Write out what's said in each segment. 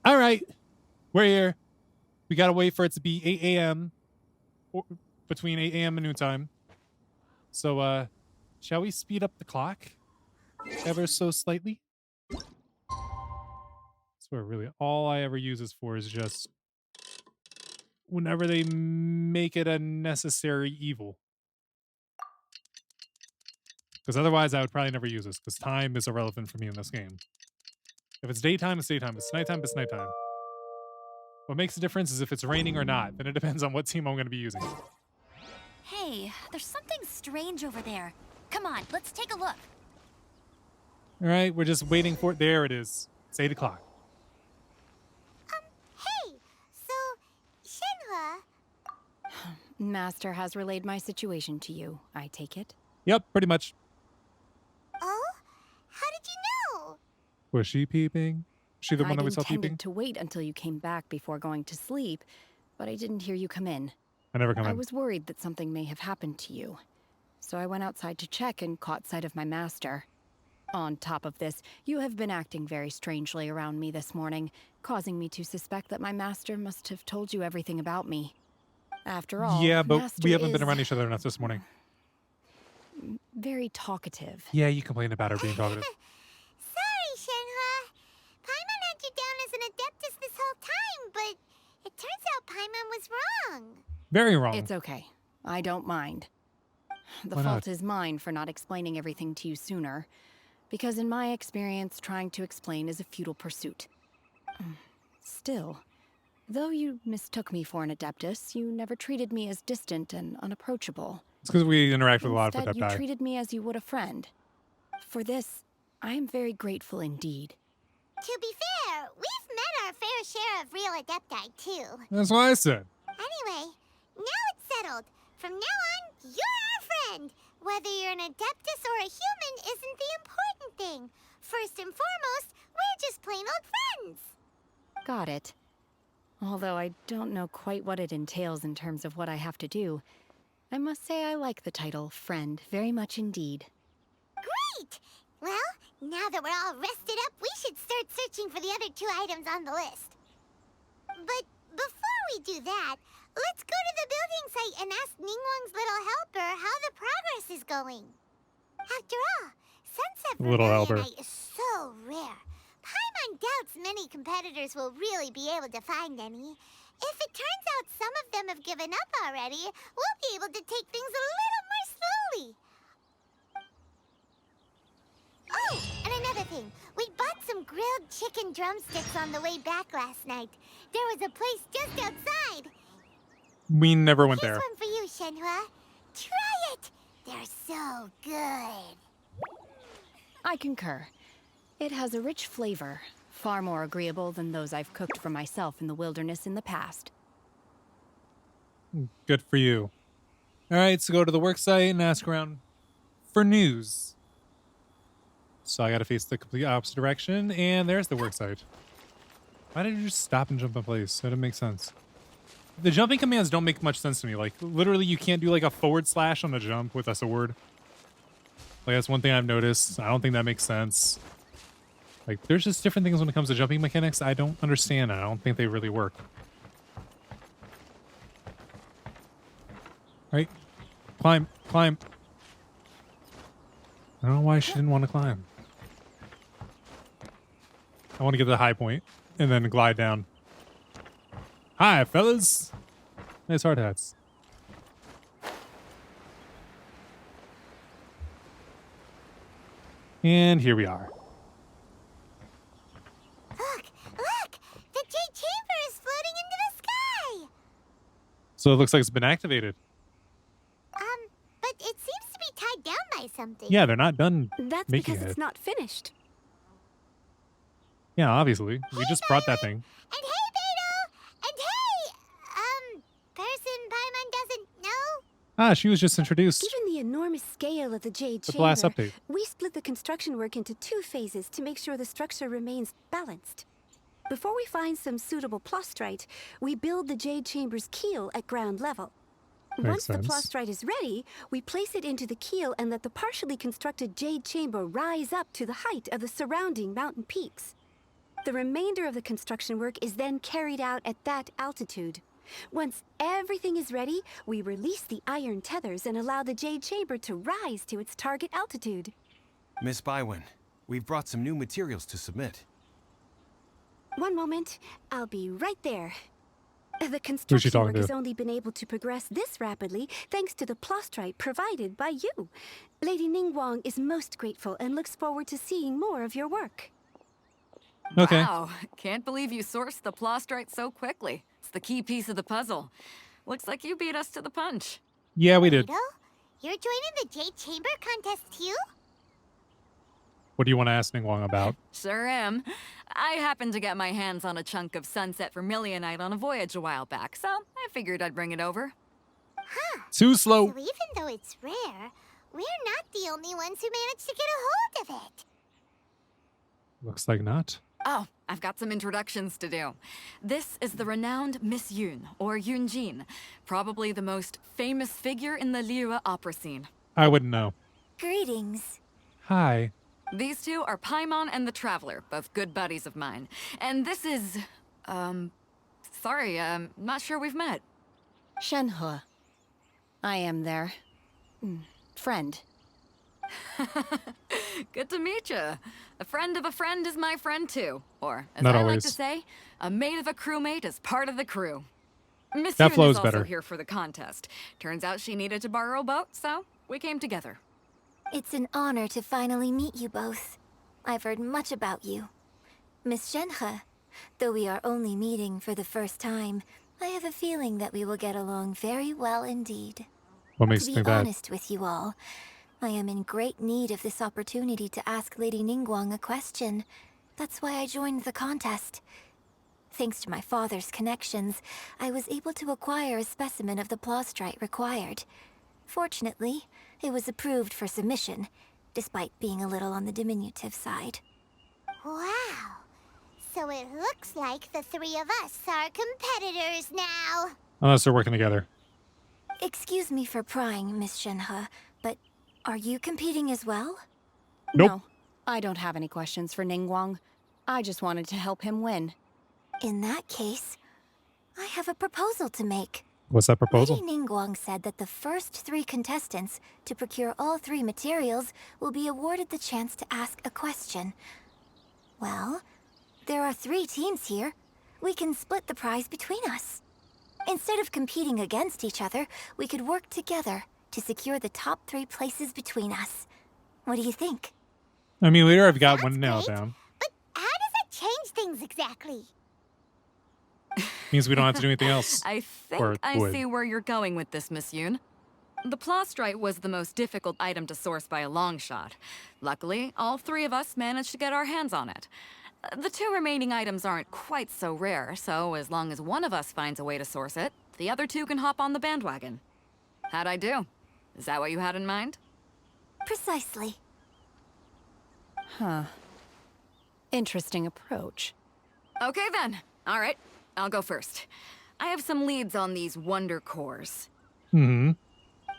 All right, we're here. We gotta wait for it to be 8 a.m. or between 8 a.m. and noontime. So, shall we speed up the clock ever so slightly? I swear, really, all I ever use this for is just whenever they make it a necessary evil. Because otherwise, I would probably never use this. Because time is irrelevant for me in this game. If it's daytime, it's daytime. If it's nighttime, it's nighttime. What makes the difference is if it's raining or not. Then it depends on what team I'm going to be using. Hey, there's something strange over there. Come on, let's take a look. All right, we're just waiting for it. There it is. It's 8 o'clock. Hey, so, Shenhe... Master has relayed my situation to you, I take it? Yep, pretty much. Oh? How did you know? Was she peeping? She the one that we saw I intended peeping? to wait until you came back before going to sleep, but I didn't hear you come in. I never come I in. was worried that something may have happened to you. So I went outside to check and caught sight of my master. On top of this, you have been acting very strangely around me this morning, causing me to suspect that my master must have told you everything about me. After all, Yeah, but master we haven't been is around each other enough this morning. very talkative. Yeah, you complained about her being talkative. Sorry, Shenhe. Paimon had you down as an adeptus this whole time, but it turns out Paimon was wrong. Very wrong. It's okay. I don't mind. The Why not? fault is mine for not explaining everything to you sooner. Because in my experience, trying to explain is a futile pursuit. Still, though you mistook me for an adeptus, you never treated me as distant and unapproachable. It's because we interact with a lot of Instead, you adepti. treated me as you would a friend. For this, I am very grateful indeed. To be fair, we've met our fair share of real adepti, too. That's what I said. Anyway, now it's settled. From now on, you're our friend. Whether you're an adeptus or a human isn't the important thing. First and foremost, we're just plain old friends. Got it. Although I don't know quite what it entails in terms of what I have to do, I must say I like the title friend very much indeed. Great! Well, now that we're all rested up, we should start searching for the other 2 items on the list. But before we do that, let's go to the building site and ask Ningguang's little helper how the progress is going. After all, Sunset Little helper. Vermilion is so rare. Paimon doubts many competitors will really be able to find any. If it turns out some of them have given up already, we'll be able to take things a little more slowly. Oh, and another thing. We bought some grilled chicken drumsticks on the way back last night. There was a place just outside. We never went Here's there. one for you, Shenhe. Try it. They're so good. I concur. It has a rich flavor, far more agreeable than those I've cooked for myself in the wilderness in the past. Good for you. All right, so go to the work site and ask around for news. So I got to face the complete opposite direction, and there's the work site. Why did you just stop and jump in place? That didn't make sense. The jumping commands don't make much sense to me. Like, literally, you can't do like a forward slash on the jump with a sword. Like, that's one thing I've noticed. I don't think that makes sense. Like, there's just different things when it comes to jumping mechanics I don't understand. I don't think they really work. Right? Climb, climb. I don't know why she didn't want to climb. I want to get to the high point and then glide down. Hi, fellas. Nice hard hats. And here we are. Look, look! The Jade Chamber is floating into the sky! So it looks like it's been activated. But it seems to be tied down by something. Yeah, they're not done That's making because it. it's not finished. Yeah, obviously. We just brought that thing. And hey, Beto! And hey, person Paimon doesn't know? Ah, she was just introduced. Given the enormous scale of the Jade The Chamber, last update. we split the construction work into 2 phases to make sure the structure remains balanced. Before we find some suitable plastrite, we build the Jade Chamber's keel at ground level. Once the sense. plastrite is ready, we place it into the keel and let the partially constructed Jade Chamber rise up to the height of the surrounding mountain peaks. The remainder of the construction work is then carried out at that altitude. Once everything is ready, we release the iron tethers and allow the jade chamber to rise to its target altitude. Miss Bywin, we've brought some new materials to submit. One moment, I'll be right there. The Who's she construction talking work to? has only been able to progress this rapidly thanks to the plostrite provided by you. Lady Ningguang is most grateful and looks forward to seeing more of your work. Okay. Wow, can't believe you sourced the plostrite so quickly. It's the key piece of the puzzle. Looks like you beat us to the punch. Yeah, we did. Beetle, you're joining the Jade Chamber contest too? What do you want to ask Ningguang about? Sure am. I happened to get my hands on a chunk of sunset vermilionite on a voyage a while back, so I figured I'd bring it over. Too So slow. even though it's rare, we're not the only ones who managed to get a hold of it. Looks like not. Oh, I've got some introductions to do. This is the renowned Miss Yoon, or Yoonjin, probably the most famous figure in the Liyue opera scene. I wouldn't know. Greetings. Hi. These two are Paimon and the Traveler, both good buddies of mine. And this is, sorry, not sure we've met. Shenhe. I am their friend. Good to meet you. A friend of a friend is my friend too. Or, as Not I like always. to say, a mate of a crewmate is part of the crew. Miss That Yoon flows is also better. here for the contest. Turns out she needed to borrow a boat, so we came together. It's an honor to finally meet you both. I've heard much about you. Miss Shenhe, though we are only meeting for the first time, I have a feeling that we will get along very well indeed. What makes To you be think that? honest with you all, I am in great need of this opportunity to ask Lady Ningguang a question. That's why I joined the contest. Thanks to my father's connections, I was able to acquire a specimen of the plostrite required. Fortunately, it was approved for submission, despite being a little on the diminutive side. Wow. So it looks like the three of us are competitors now. Unless they're working together. Excuse me for prying, Miss Shenhe, but are you competing as well? Nope. No, I don't have any questions for Ningguang. I just wanted to help him win. In that case, I have a proposal to make. What's that proposal? Lady Ningguang said that the first 3 contestants to procure all 3 materials will be awarded the chance to ask a question. Well, there are 3 teams here. We can split the prize between us. Instead of competing against each other, we could work together to secure the top 3 places between us. What do you think? I mean, we already got Sounds one nailed great. down. But how does it change things exactly? Means we don't have to do anything else. I Or think I would. see where you're going with this, Miss Yoon. The plostrite was the most difficult item to source by a long shot. Luckily, all 3 of us managed to get our hands on it. The 2 remaining items aren't quite so rare, so as long as one of us finds a way to source it, the other 2 can hop on the bandwagon. How'd I do? Is that what you had in mind? Precisely. Huh. Interesting approach. Okay then. All right, I'll go first. I have some leads on these wonder cores. Mm-hmm.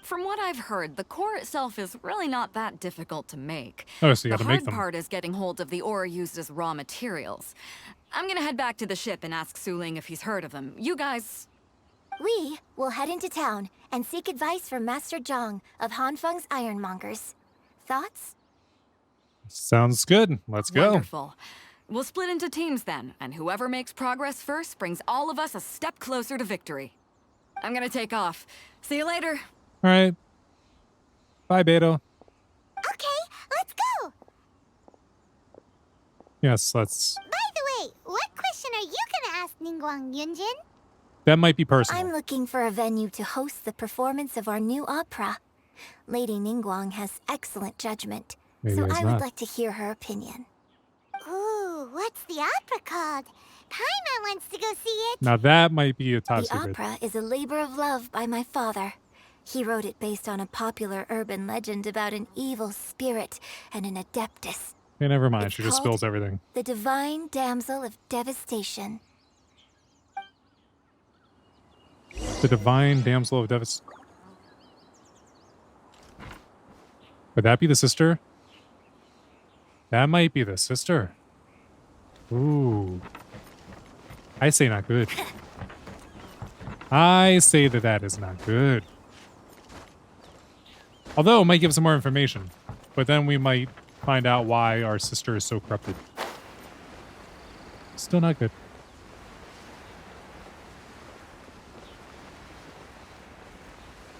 From what I've heard, the core itself is really not that difficult to make. Oh, so you The gotta make hard them. part is getting hold of the ore used as raw materials. I'm gonna head back to the ship and ask Suling if he's heard of them. You guys... We will head into town and seek advice from Master Zhang of Hanfeng's Ironmongers. Thoughts? Sounds good. Let's go. Wonderful. We'll split into teams then, and whoever makes progress first brings all of us a step closer to victory. I'm gonna take off. See you later. All right. Bye, Beto. Okay, let's go. Yes, let's. By the way, what question are you gonna ask Ningguang Yunjin? That might be personal. I'm looking for a venue to host the performance of our new opera. Lady Ningguang has excellent judgment, Maybe so there's I would not. like to hear her opinion. Ooh, what's the opera called? Paimon wants to go see it. Now that might be a top The secret. opera is a labor of love by my father. He wrote it based on a popular urban legend about an evil spirit and an adeptus, Okay, never mind. It's She just called- spills everything. the divine damsel of devastation. The divine damsel of Devis. Would that be the sister? That might be the sister. Ooh. I say not good. I say that that is not good. Although it might give some more information. But then we might find out why our sister is so corrupted. Still not good.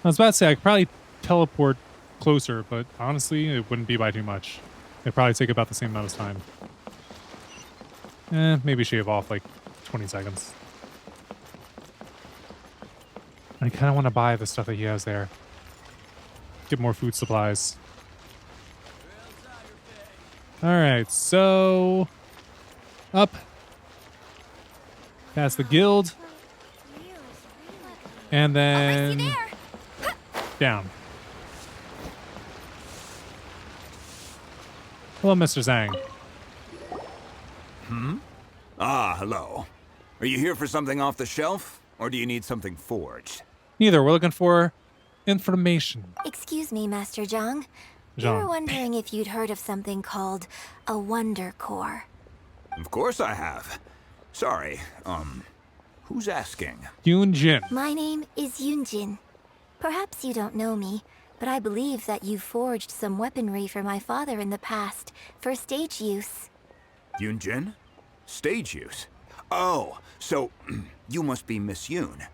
I was about to say I could probably teleport closer, but honestly, it wouldn't be by too much. It'd probably take about the same amount of time. Maybe shave off like 20 seconds. I kind of want to buy the stuff that he has there. Get more food supplies. Alright, so... Up. Past the guild. And then... Down. Hello, Mr. Zhang. Ah, hello. Are you here for something off the shelf, or do you need something forged? Neither. We're looking for information. Excuse me, Master Zhang. We were wondering if you'd heard of something called a Wonder Core. Of course I have. Sorry, who's asking? Yoon Jin. My name is Yunjin. Perhaps you don't know me, but I believe that you forged some weaponry for my father in the past, for stage use. Yunjin? Stage use? Oh, so you must be Miss Yoon.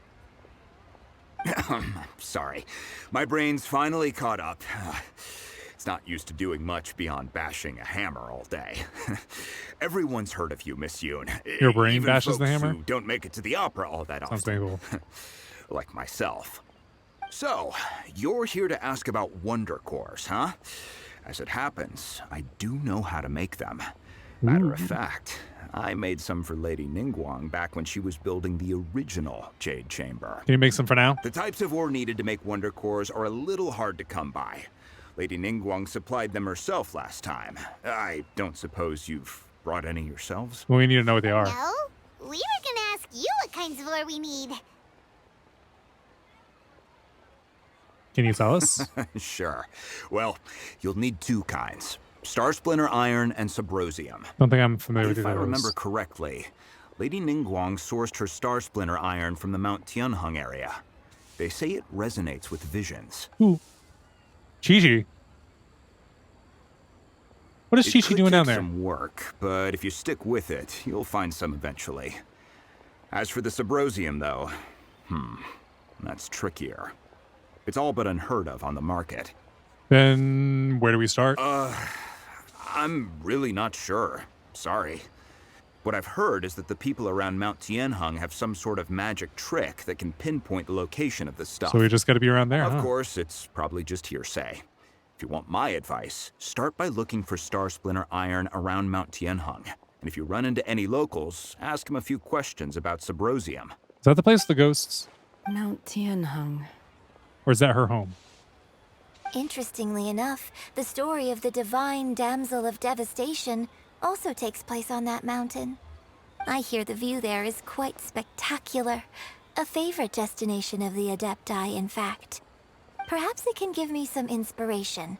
Sorry, my brain's finally caught up. It's not used to doing much beyond bashing a hammer all day. Everyone's heard of you, Miss Yoon. Your brain Even bashes the folks hammer? who don't make it to the opera all that Sounds often. painful. Like myself. So, you're here to ask about Wonder Cores, huh? As it happens, I do know how to make them. Matter of fact, I made some for Lady Ningguang back when she was building the original Jade Chamber. Can you make some for now? The types of ore needed to make Wonder Cores are a little hard to come by. Lady Ningguang supplied them herself last time. I don't suppose you've brought any yourselves? Well, we need to know what they are. No, we were gonna ask you what kinds of ore we need. Can you tell us? Sure. Well, you'll need two kinds. Star Splinter Iron and Subrosium. Don't think I'm familiar with If I either of remember those. correctly, Lady Ningguang sourced her Star Splinter Iron from the Mount Tianheng area. They say it resonates with visions. Ooh. Chi-Chi. What is It Chi-Chi could doing down take there? some work, but if you stick with it, you'll find some eventually. As for the Subrosium, though, that's trickier. It's all but unheard of on the market. Then where do we start? I'm really not sure. Sorry. What I've heard is that the people around Mount Tianheng have some sort of magic trick that can pinpoint the location of the stuff. So we just got to be around there, Of huh? course, it's probably just hearsay. If you want my advice, start by looking for Star Splinter Iron around Mount Tianheng. And if you run into any locals, ask them a few questions about Subrosium. Is that the place with the ghosts? Mount Tianheng. Or is that her home? Interestingly enough, the story of the divine damsel of devastation also takes place on that mountain. I hear the view there is quite spectacular. A favorite destination of the Adepti, in fact. Perhaps it can give me some inspiration.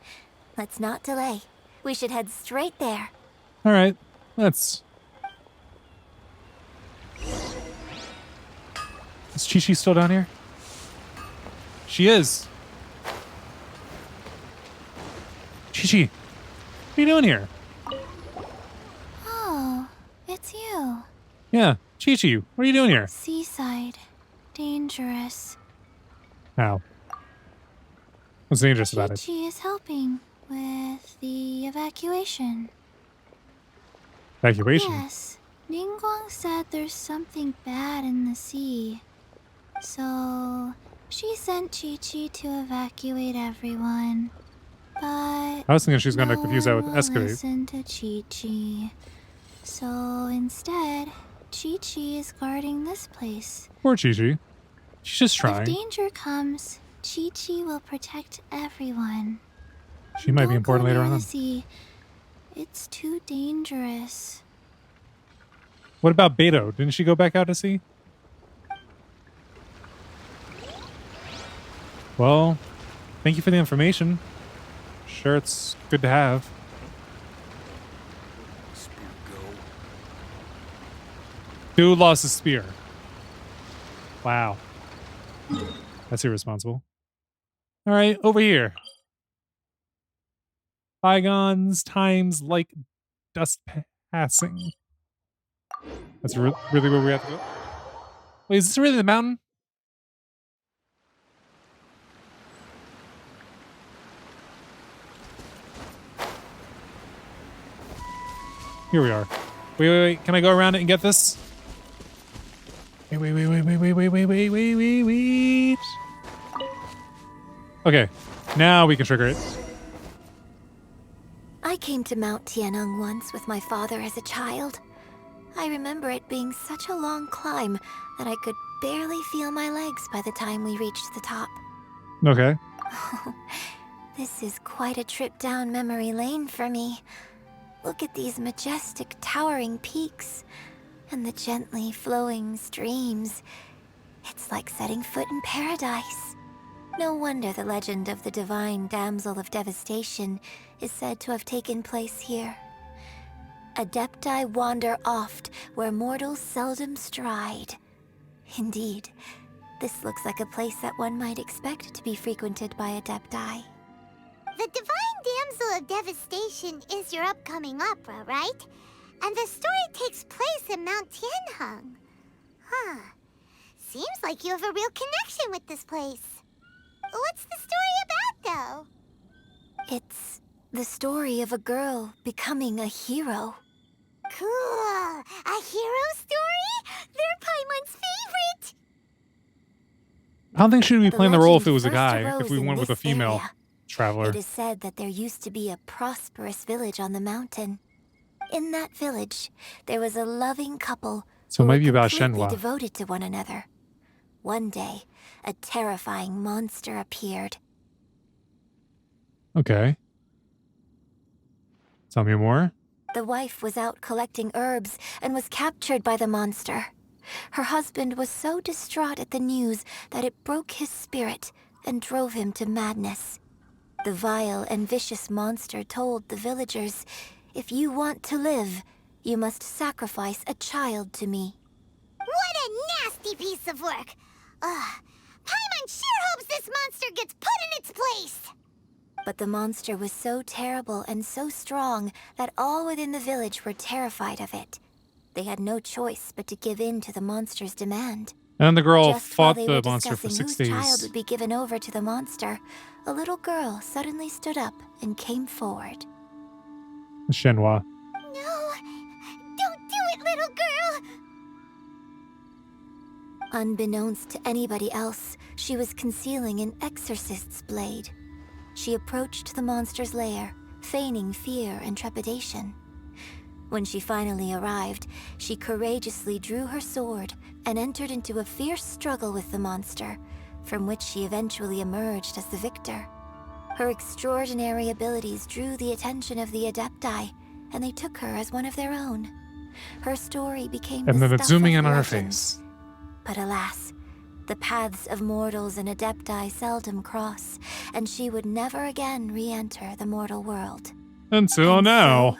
Let's not delay. We should head straight there. All right. Let's... Is Chi-Chi still down here? She is. Chi-Chi, what are you doing here? Oh, it's you. Yeah, Chi-Chi, what are you doing here? Seaside. Dangerous. How? What's dangerous about it? Chi-Chi is helping with the evacuation. Evacuation? Yes. Ningguang said there's something bad in the sea. So, she sent Chi-Chi to evacuate everyone. But I was thinking she was going to no confuse that with one will excavate. listen to Chi-Chi. So instead, Chi-Chi is guarding this place. Poor Chi-Chi. She's just If trying. danger comes, Chi-Chi will protect everyone. She might be Don't important go later near on. the sea. It's too dangerous. What about Beto? Didn't she go back out to sea? Well, thank you for the information. Sure, it's good to have. Dude lost his spear. Wow. That's irresponsible. All right, over here. Bygones times like dust passing. That's really where we have to go. Wait, is this really the mountain? Here we are. Wait. Can I go around it and get this? Wait. Okay. Now we can trigger it. I came to Mount Tianeng once with my father as a child. I remember it being such a long climb that I could barely feel my legs by the time we reached the top. Okay. This is quite a trip down memory lane for me. Look at these majestic, towering peaks and the gently flowing streams. It's like setting foot in paradise. No wonder the legend of the divine damsel of devastation is said to have taken place here. Adepti wander oft where mortals seldom stride. Indeed, this looks like a place that one might expect to be frequented by Adepti. The Divine Damsel of Devastation is your upcoming opera, right? And the story takes place in Mount Tianheng. Huh. Seems like you have a real connection with this place. What's the story about, though? It's the story of a girl becoming a hero. Cool. A hero story? They're Paimon's favorite. I don't think she would be playing the role if it legend was a first guy, arose if we in went with a this female area. traveler. It is said that there used to be a prosperous village on the mountain. In that village, there was a loving couple So it who might were be about completely Shenhua. devoted to one another. One day, a terrifying monster appeared. Okay. Tell me more. The wife was out collecting herbs and was captured by the monster. Her husband was so distraught at the news that it broke his spirit and drove him to madness. The vile and vicious monster told the villagers, "If you want to live, you must sacrifice a child to me." What a nasty piece of work. Paimon sure hopes this monster gets put in its place. But the monster was so terrible and so strong that all within the village were terrified of it. They had no choice but to give in to the monster's demand. And the girl Just while fought they the were monster for discussing 6 whose child days. would be given over to the monster, a little girl suddenly stood up and came forward. Shenhua. No, don't do it, little girl. Unbeknownst to anybody else, she was concealing an exorcist's blade. She approached the monster's lair, feigning fear and trepidation. When she finally arrived, she courageously drew her sword and entered into a fierce struggle with the monster, from which she eventually emerged as the victor. Her extraordinary abilities drew the attention of the Adepti, and they took her as one of their own. Her story became And the then it's stuff zooming of in on her legend. face. But alas, the paths of mortals and Adepti seldom cross, and she would never again re-enter the mortal world. Until And now. so,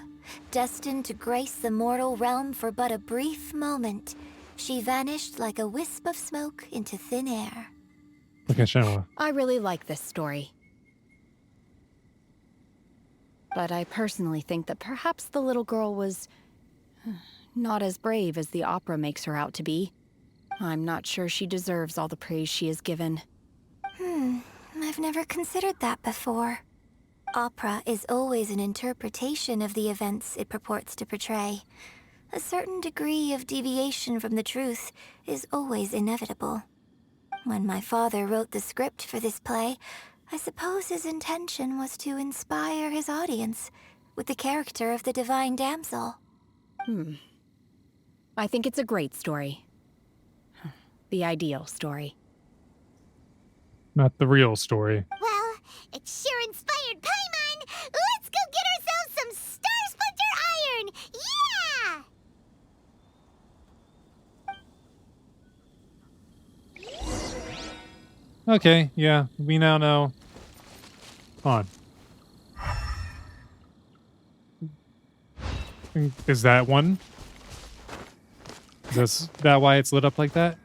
destined to grace the mortal realm for but a brief moment, she vanished like a wisp of smoke into thin air. Look at Shenhua. I really like this story. But I personally think that perhaps the little girl was not as brave as the opera makes her out to be. I'm not sure she deserves all the praise she is given. I've never considered that before. Opera is always an interpretation of the events it purports to portray. A certain degree of deviation from the truth is always inevitable. When my father wrote the script for this play, I suppose his intention was to inspire his audience with the character of the Divine Damsel. I think it's a great story. The ideal story. Not the real story. Well, it sure inspired Paimon. Let's go get ourselves some Star Splinter Iron. Yeah! Okay, yeah, we now know. Come on. Is that one? Is that why it's lit up like that?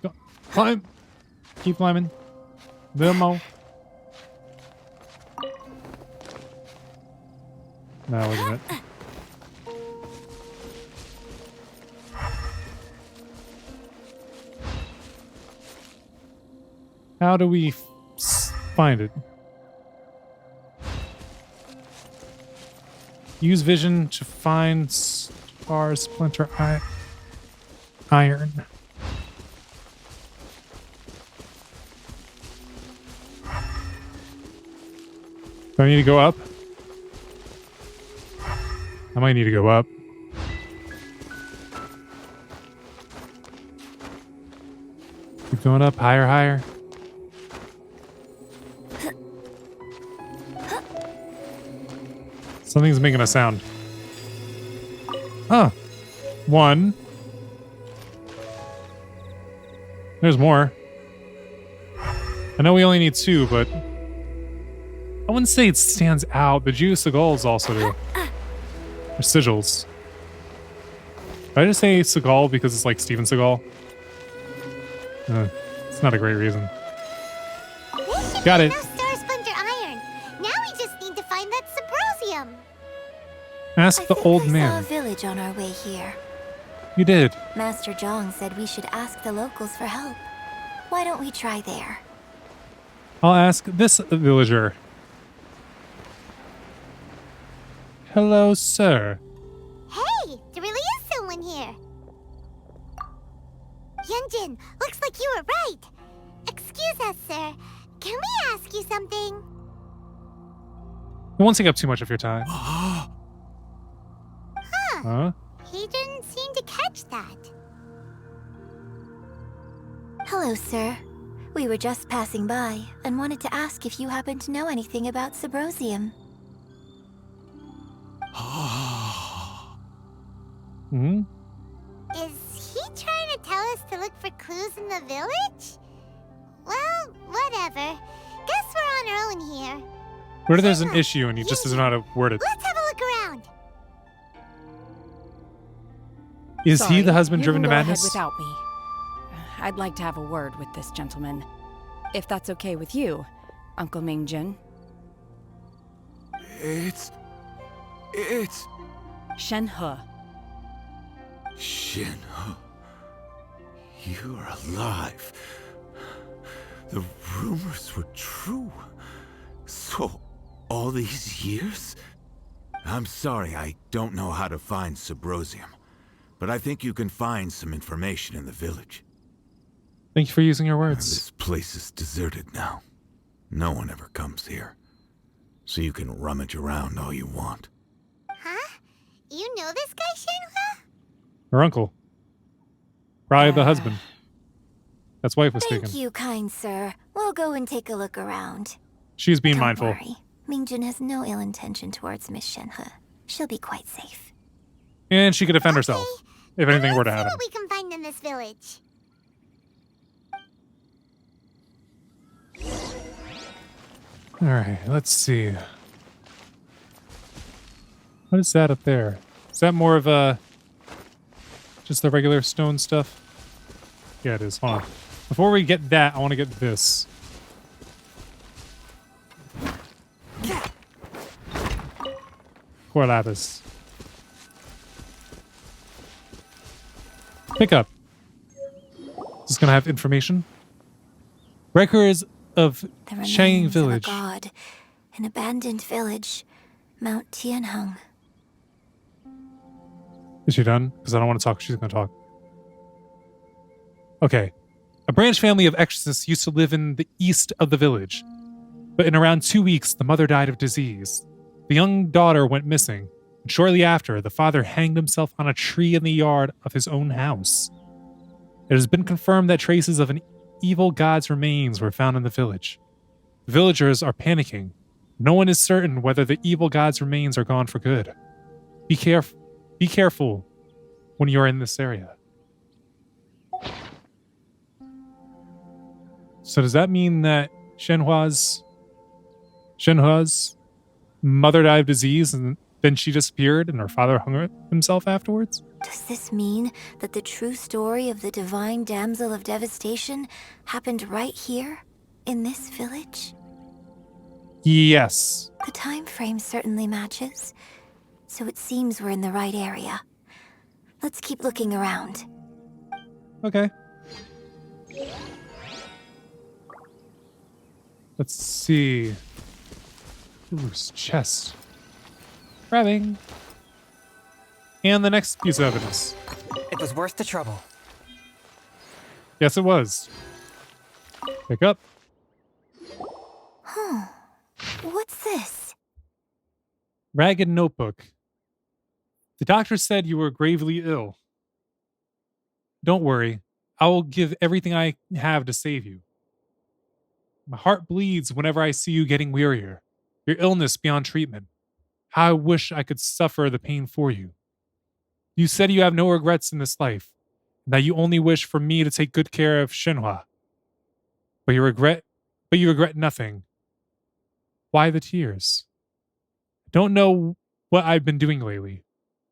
Go. Climb. Keep climbing. Little more. No, wasn't it? How do we find it? Use vision to find star splinter iron. Do I need to go up? I might need to go up. Keep going up, higher, higher. Something's making a sound. Huh. One. There's more. I know we only need 2, but I wouldn't say it stands out. The Sigils also do. Or sigils. Did I just say Seagal because it's like Steven Seagal? It's not a great reason. Got it. Star splinter iron. Now we just need to find that Subrosium. Ask the old I saw a man. village on our way here. You did. Master Zhang said we should ask the locals for help. Why don't we try there? I'll ask this villager. Hello, sir. Hey, there really is someone here. Yunjin, looks like you were right. Excuse us, sir. Can we ask you something? It won't take up too much of your time. Huh. Huh? He didn't seem to catch that. Hello, sir. We were just passing by and wanted to ask if you happen to know anything about Subrosium. Hmm? Is he trying to tell us to look for clues in the village? Well, whatever. Guess we're on our own here. What if there's an issue and he just doesn't know how to word it? Let's have a look around. Is Sorry, he the husband you driven can to go ahead madness? without me. I'd like to have a word with this gentleman. If that's okay with you, Uncle Mingjin. It's Shenhe. Shenhe. You're alive. The rumors were true. So, all these years? I'm sorry, I don't know how to find Subrosium. But I think you can find some information in the village. Thank you for using your words. This place is deserted now. No one ever comes here. So you can rummage around all you want. Huh? You know this guy, Shenhe? Her uncle. Probably the husband. That's wife was Thank taken. you, kind sir. We'll go and take a look around. She's being Don't mindful. worry. Mingjin has no ill intention towards Miss Shenhe. She'll be quite safe. And she could defend herself if anything were to Let's see happen. what we can find in this village. All right, let's see. What is that up there? Is that more of a just the regular stone stuff? Yeah, it is. Hold on. Before we get that, I want to get this. Core lapis. Pick up. Is this gonna have information? Records of The Shang remains of a Village. god, an abandoned village, Mount Tianheng. Is she done? Because I don't want to talk. She's going to talk. Okay. A branch family of exorcists used to live in the east of the village. But in around 2 weeks, the mother died of disease. The young daughter went missing. And shortly after, the father hanged himself on a tree in the yard of his own house. It has been confirmed that traces of an evil god's remains were found in the village. The villagers are panicking. No one is certain whether the evil god's remains are gone for good. Be careful when you're in this area. So does that mean that Shenhua's mother died of disease and then she disappeared and her father hung himself afterwards? Does this mean that the true story of the divine damsel of devastation happened right here, in this village? Yes. The time frame certainly matches, so it seems we're in the right area. Let's keep looking around. Okay. Let's see. Ooh, chest. Grabbing. And the next piece of evidence. It was worth the trouble. Yes, it was. Pick up. Huh. What's this? Ragged notebook. The doctor said you were gravely ill. Don't worry. I will give everything I have to save you. My heart bleeds whenever I see you getting wearier. Your illness beyond treatment. How I wish I could suffer the pain for you. You said you have no regrets in this life, and that you only wish for me to take good care of Shenhe. But you regret nothing. Why the tears? I don't know what I've been doing lately.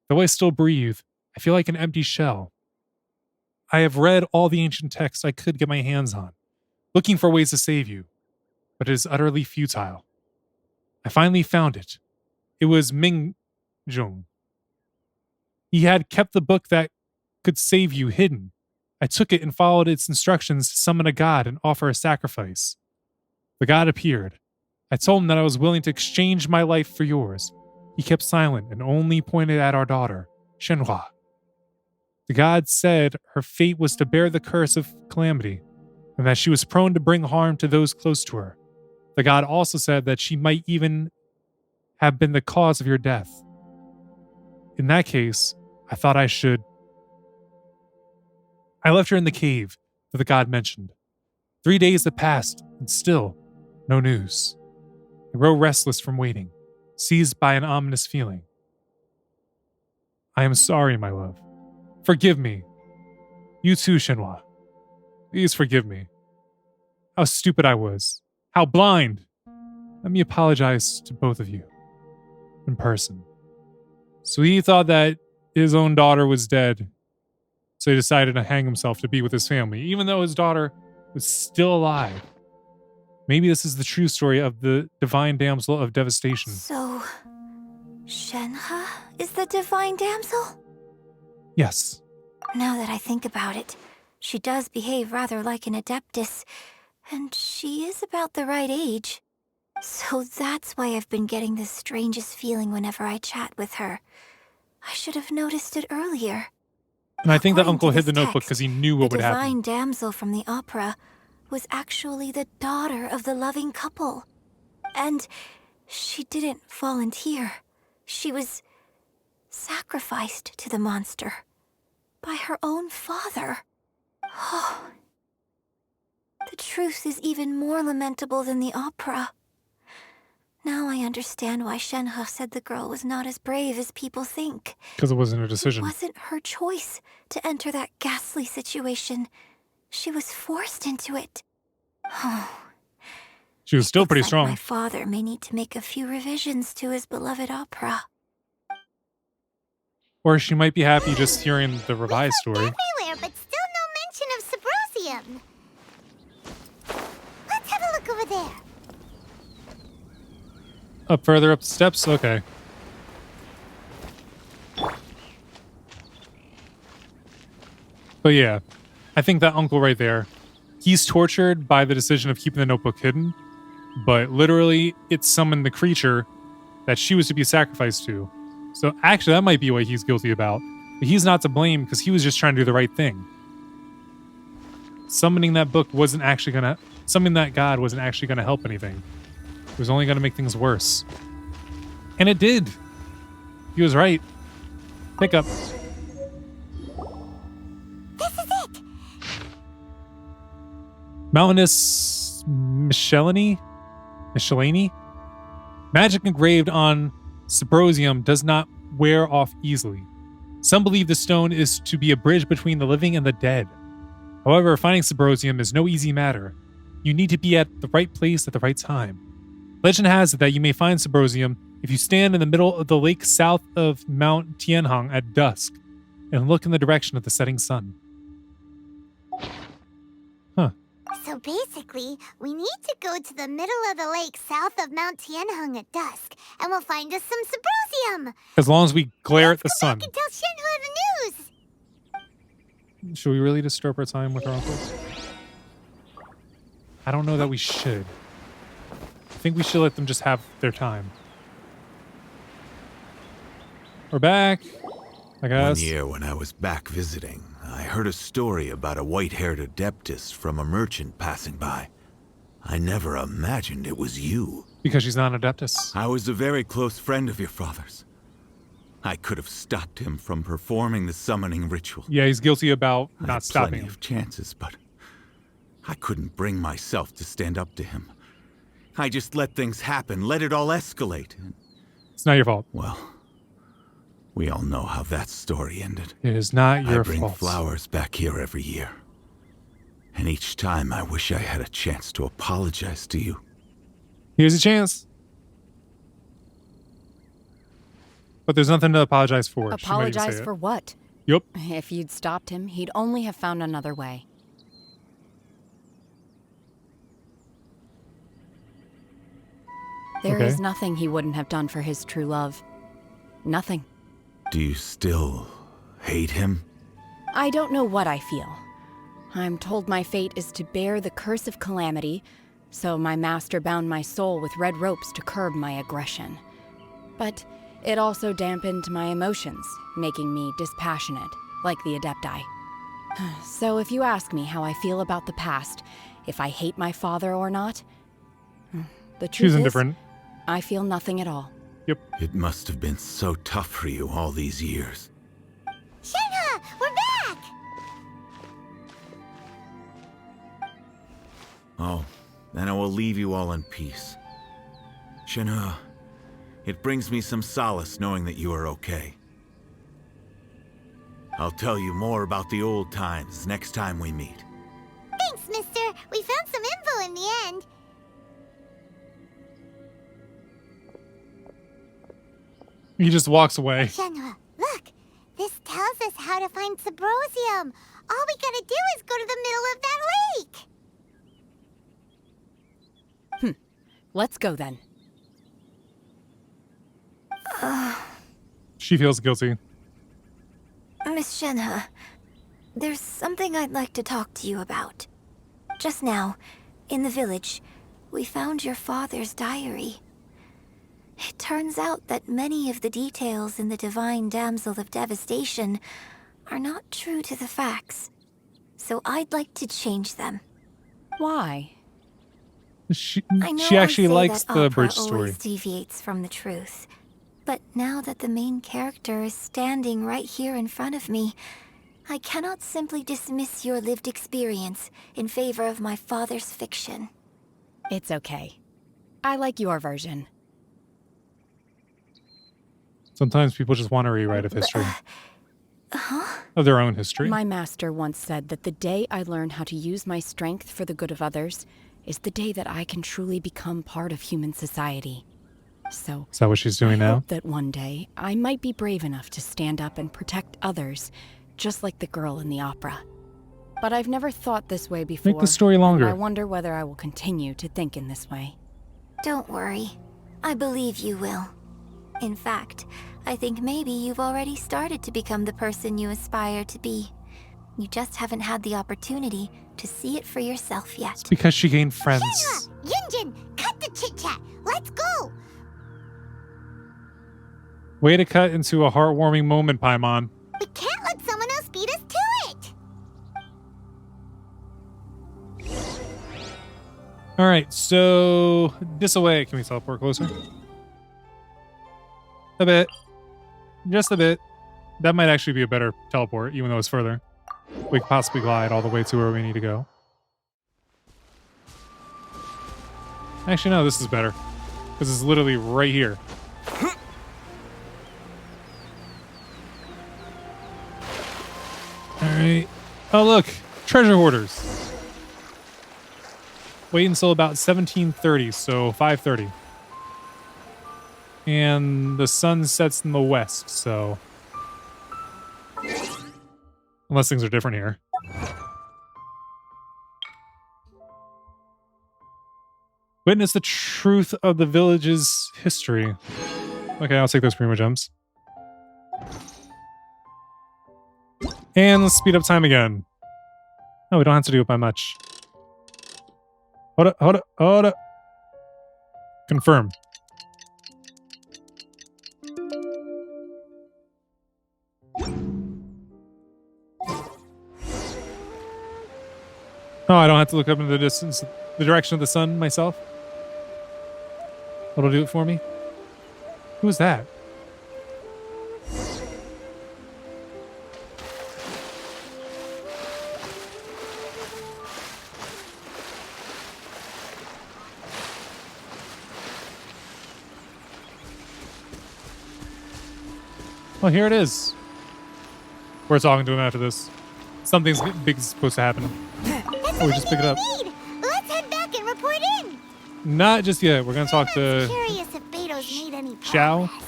Though I still breathe, I feel like an empty shell. I have read all the ancient texts I could get my hands on, looking for ways to save you, but it is utterly futile. I finally found it. It was Ming Jung. He had kept the book that could save you hidden. I took it and followed its instructions to summon a god and offer a sacrifice. The god appeared. I told him that I was willing to exchange my life for yours. He kept silent and only pointed at our daughter, Shenhe. The god said her fate was to bear the curse of calamity, and that she was prone to bring harm to those close to her. The god also said that she might even have been the cause of your death. In that case, I thought I should. I left her in the cave that the god mentioned. 3 days have passed, and still, no news. I grow restless from waiting, seized by an ominous feeling. I am sorry, my love. Forgive me. You too, Shenhe. Please forgive me. How stupid I was. How blind. Let me apologize to both of you. In person. So he thought that his own daughter was dead. So he decided to hang himself to be with his family, even though his daughter was still alive. Maybe this is the true story of the divine damsel of devastation. So, Shenhe is the divine damsel? Yes. Now that I think about it, she does behave rather like an adeptus, and she is about the right age. So that's why I've been getting the strangest feeling whenever I chat with her. I should have noticed it earlier. And I think that According uncle to hid the this notebook text, because he knew what would the happen. divine damsel from the opera was actually the daughter of the loving couple. And she didn't volunteer. She was sacrificed to the monster by her own father. Oh, the truth is even more lamentable than the opera. Now I understand why Shenhe said the girl was not as brave as people think. Because it wasn't a decision. It wasn't her choice to enter that ghastly situation. She was forced into it. Oh. She was still pretty Looks like strong. My father may need to make a few revisions to his beloved opera. Or she might be happy just hearing the revised story. Everywhere, but still no mention of Sabrosium. Let's have a look over there. Up further up the steps? Okay. But yeah, I think that uncle right there, he's tortured by the decision of keeping the notebook hidden, but literally it summoned the creature that she was to be sacrificed to. So actually that might be what he's guilty about. But he's not to blame because he was just trying to do the right thing. Summoning that god wasn't actually gonna help anything. It was only gonna make things worse. And it did. He was right. Pick up. This is it. Mountainous Michelini? Magic engraved on Sabrosium does not wear off easily. Some believe the stone is to be a bridge between the living and the dead. However, finding Sabrosium is no easy matter. You need to be at the right place at the right time. Legend has it that you may find Sabrosium if you stand in the middle of the lake south of Mount Tianhang at dusk. and look in the direction of the setting sun. Huh. So basically, we need to go to the middle of the lake south of Mount Tianheng at dusk, and we'll find us some Symposium. As long as we glare at the Go sun. back and tell Shenhe the news. Should we really disturb our time with our uncles? I don't know that we should. I think we should let them just have their time. We're back, I guess. 1 year when I was back visiting, I heard a story about a white-haired adeptus from a merchant passing by. I never imagined it was you. Because she's not an adeptus. I was a very close friend of your father's. I could have stopped him from performing the summoning ritual. Yeah, he's guilty about I not had stopping plenty him. of chances, but I couldn't bring myself to stand up to him. I just let things happen, let it all escalate. It's not your fault. Well, we all know how that story ended. It is not your I bring fault. flowers back here every year. And each time I wish I had a chance to apologize to you. Here's a chance. But there's nothing to apologize for. She might even say Apologize it. for what? Yup. If you'd stopped him, he'd only have found another way. There is Okay. nothing he wouldn't have done for his true love. Nothing. Do you still hate him? I don't know what I feel. I'm told my fate is to bear the curse of calamity, so my master bound my soul with red ropes to curb my aggression. But it also dampened my emotions, making me dispassionate, like the Adepti. So if you ask me how I feel about the past, if I hate my father or not, the truth She's is, indifferent. I feel nothing at all. It must have been so tough for you all these years. Shenhe, we're back! Oh, then I will leave you all in peace. Shenhe, it brings me some solace knowing that you are okay. I'll tell you more about the old times next time we meet. Thanks, mister. We found some info in the end. He just walks away. Shenhe, look. This tells us how to find Symposium. All we gotta do is go to the middle of that lake. Let's go then. She feels guilty. Miss Shenhe, there's something I'd like to talk to you about. Just now, in the village, we found your father's diary. It turns out that many of the details in the Divine Damsel of Devastation are not true to the facts. So I'd like to change them. Why? She I know actually I say likes that the opera bridge story. always deviates from the truth. But now that the main character is standing right here in front of me, I cannot simply dismiss your lived experience in favor of my father's fiction. It's okay. I like your version. Sometimes people just want to rewrite of history. Of their own history. My master once said that the day I learn how to use my strength for the good of others is the day that I can truly become part of human society. So, Is that what she's doing I now? hope that one day I might be brave enough to stand up and protect others, just like the girl in the opera. But I've never thought this way before. Make the story and longer. I wonder whether I will continue to think in this way. Don't worry. I believe you will. In fact, I think maybe you've already started to become the person you aspire to be. You just haven't had the opportunity to see it for yourself yet. Because she gained friends. Shenhe, Yunjin, cut the chit-chat. Let's go. Way to cut into a heartwarming moment, Paimon. We can't let someone else beat us to it. Alright, so this away. Can we teleport closer? A bit. Just a bit. That might actually be a better teleport, even though it's further. We could possibly glide all the way to where we need to go. Actually, no, this is better. This is literally right here. Alright. Oh, look. Treasure hoarders. Wait until about 17:30, so 5:30. And the sun sets in the west, so Unless things are different here. Witness the truth of the village's history. Okay, I'll take those primo gems. And let's speed up time again. No, we don't have to do it by much. Hold up, hold up, hold up. Confirm. Oh, I don't have to look up into the distance, the direction of the sun myself. That'll do it for me. Who is that? Well, here it is. We're talking to him after this. Something's big is supposed to happen. Oh, we just pick it up. Let's head back and report in. Not just yet. We're gonna talk to Curious if Beto's made any Xiao. progress.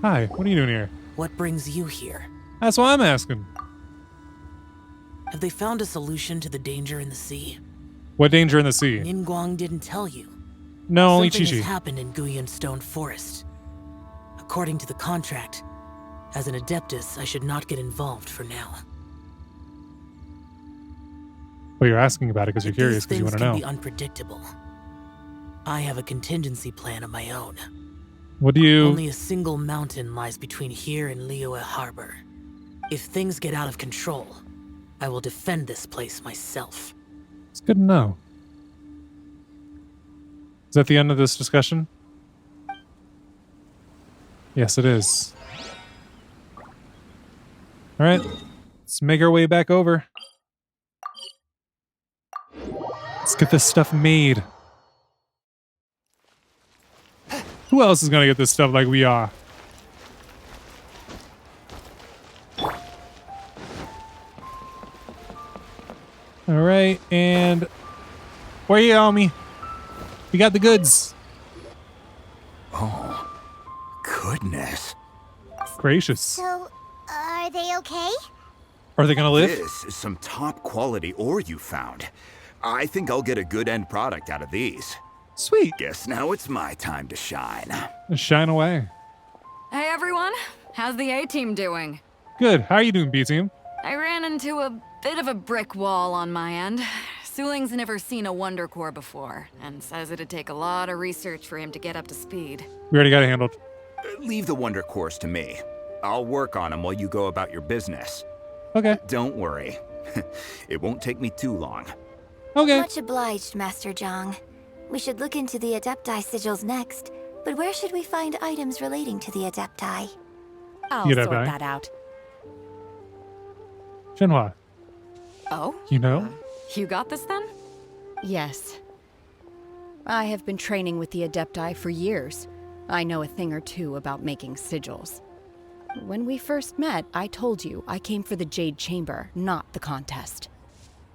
Hi, what are you doing here? What brings you here? That's what I'm asking. Have they found a solution to the danger in the sea? What danger in the sea? Ningguang didn't tell you. No, only Something has Chi-Chi. happened in Guyan Stone Forest. According to the contract, as an Adeptus, I should not get involved for now. Well, you're asking about it because you're But curious these because you want things to can know. be unpredictable. I have a contingency plan of my own. What do you... Only a single mountain lies between here and Liyue Harbor. If things get out of control, I will defend this place myself. It's good to know. Is that the end of this discussion? Yes, it is. All right, let's make our way back over. Let's get this stuff made. Who else is gonna get this stuff like we are? All right, and where you on me? We got the goods. Oh, goodness. Gracious. So, are they okay? Are they gonna live? This is some top quality ore you found. I think I'll get a good end product out of these. Sweet. Guess now it's my time to shine. Shine away. Hey everyone, how's the A-team doing? Good. How are you doing, B-team? I ran into a bit of a brick wall on my end. Suling's never seen a Wonder Core before, and says it'd take a lot of research for him to get up to speed. We already got it handled. Leave the Wonder Cores to me. I'll work on them while you go about your business. Okay. Don't worry. It won't take me too long. Okay. Much obliged, Master Zhang. We should look into the Adepti sigils next, but where should we find items relating to the Adepti? I'll You know, sort guy. that out. Shenhua, Oh? you know? You got this then? Yes. I have been training with the Adepti for years. I know a thing or two about making sigils. When we first met, I told you I came for the Jade Chamber, not the contest.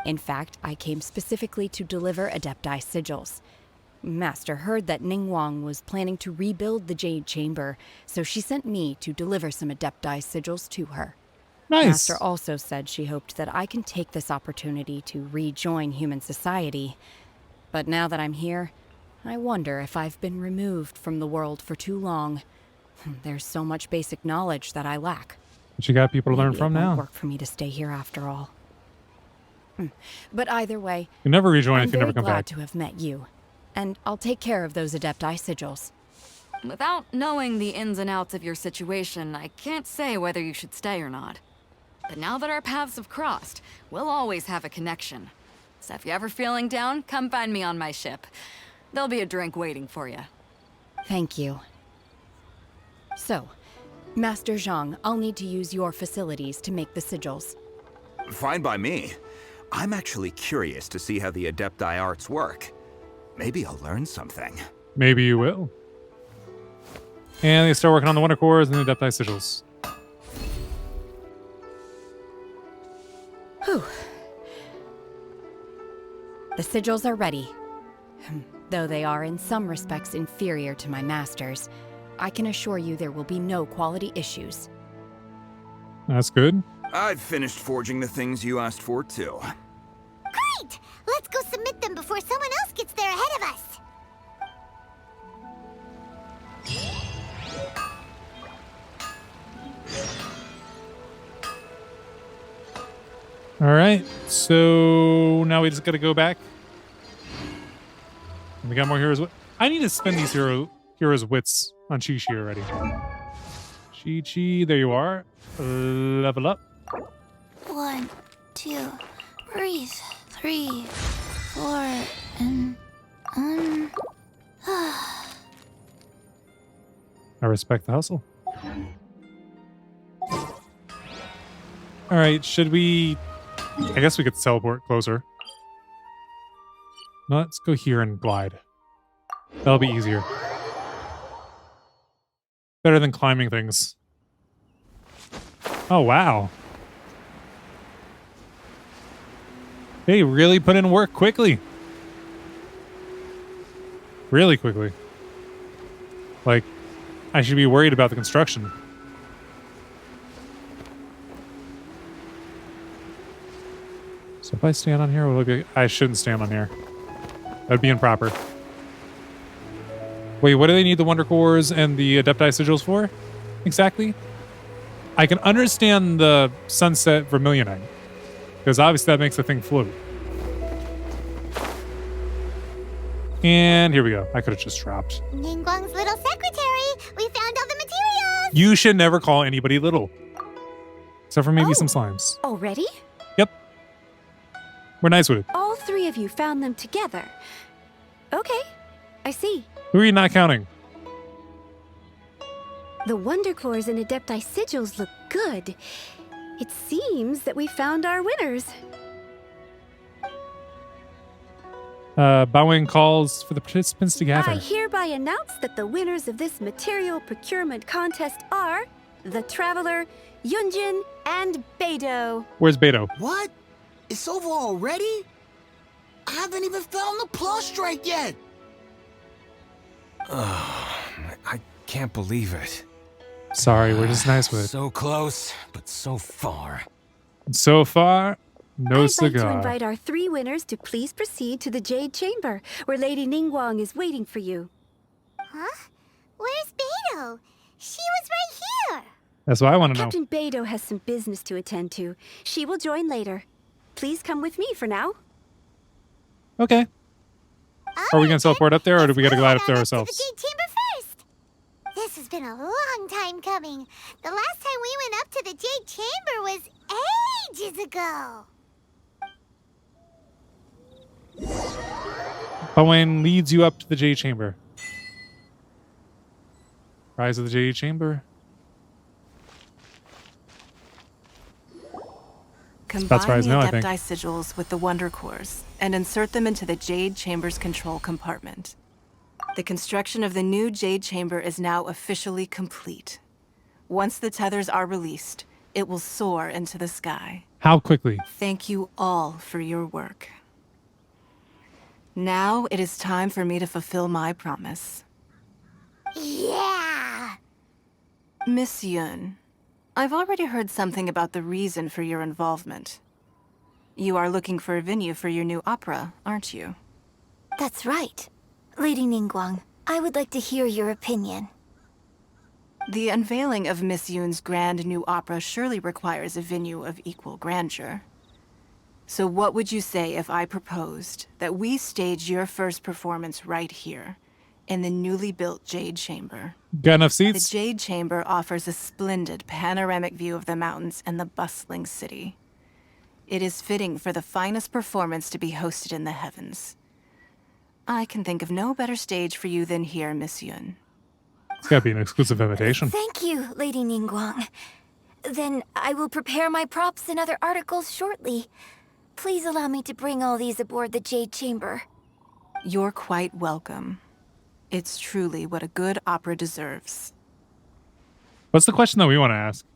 In fact, I came specifically to deliver Adepti sigils. Master heard that Ningguang was planning to rebuild the Jade Chamber, so she sent me to deliver some Adepti sigils to her. Nice. Master also said she hoped that I can take this opportunity to rejoin human society. But now that I'm here, I wonder if I've been removed from the world for too long. There's so much basic knowledge that I lack. But you got people to learn Maybe from it won't now. work for me to stay here after all. But either way, You never rejoin I'm if you very never come glad back. to have met you. And I'll take care of those Adepti sigils. Without knowing the ins and outs of your situation, I can't say whether you should stay or not. But now that our paths have crossed, we'll always have a connection. So if you're ever feeling down, come find me on my ship. There'll be a drink waiting for you. Thank you. So, Master Zhang, I'll need to use your facilities to make the sigils. Fine by me. I'm actually curious to see how the Adepti arts work. Maybe I'll learn something. Maybe you will. And they start working on the Wonder Cores and the Adepti sigils. Whew. The sigils are ready. Though they are in some respects inferior to my master's, I can assure you there will be no quality issues. That's good. I've finished forging the things you asked for, too. Great! Let's go submit them before someone else gets there ahead of us. All right, so now we just got to go back. We got more heroes. I need to spend these heroes' wits on Chi-Chi already. Chi-Chi, there you are. Level up. 1, 2, breathe. 3, 4, and I respect the hustle. All right, should we? I guess we could teleport closer. No, let's go here and glide. That'll be easier. Better than climbing things. Oh, wow. They really put in work quickly. Really quickly. Like, I should be worried about the construction. So if I stand on here, will it be? I shouldn't stand on here. That'd be improper. Wait, what do they need the Wonder Cores and the Adepti Sigils for? Exactly? I can understand the Sunset Vermilionite. Because obviously that makes the thing float. And here we go. I could have just dropped. Ningguang's little secretary! We found all the materials! You should never call anybody little. Except for maybe some slimes. Already? Yep. We're nice with it. All three of you found them together. Okay, I see. Who are you not counting? The Wonder Cores and Adepti Sigils look good. It seems that we found our winners. Bowing calls for the participants to gather. I hereby announce that the winners of this material procurement contest are the Traveler, Yunjin, and Beidou. Where's Beto? What? It's over already? I haven't even found the prostrate yet! I can't believe it. Sorry, we're just nice with it. So close, but so far. So far, no I'd cigar. like to invite our three winners to please proceed to the Jade Chamber, where Lady Ningguang is waiting for you. Huh? Where's Beidou? She was right here! That's what I want to know. Captain Beidou has some business to attend to. She will join later. Please come with me for now. Okay. Are we going to teleport up there, or do we got to glide up there To ourselves? the Jade Chamber first! This has been a long time coming. The last time we went up to the Jade Chamber was ages ago. Bowen leads you up to the Jade Chamber. Rise of the Jade Chamber. Combine Rise the now, I think. Adepti Sigils with the Wonder Cores and insert them into the Jade Chamber's control compartment. The construction of the new Jade Chamber is now officially complete. Once the tethers are released, it will soar into the sky. How quickly? Thank you all for your work. Now it is time for me to fulfill my promise. Yeah! Miss Yun, I've already heard something about the reason for your involvement. You are looking for a venue for your new opera, aren't you? That's right. Lady Ningguang, I would like to hear your opinion. The unveiling of Miss Yun's grand new opera surely requires a venue of equal grandeur. So what would you say if I proposed that we stage your first performance right here, in the newly built Jade Chamber? Got enough The seats? Jade Chamber offers a splendid panoramic view of the mountains and the bustling city. It is fitting for the finest performance to be hosted in the heavens. I can think of no better stage for you than here, Miss Yun. It's got to be an exclusive invitation. Thank you, Lady Ningguang. Then I will prepare my props and other articles shortly. Please allow me to bring all these aboard the Jade Chamber. You're quite welcome. It's truly what a good opera deserves. What's the question that we want to ask?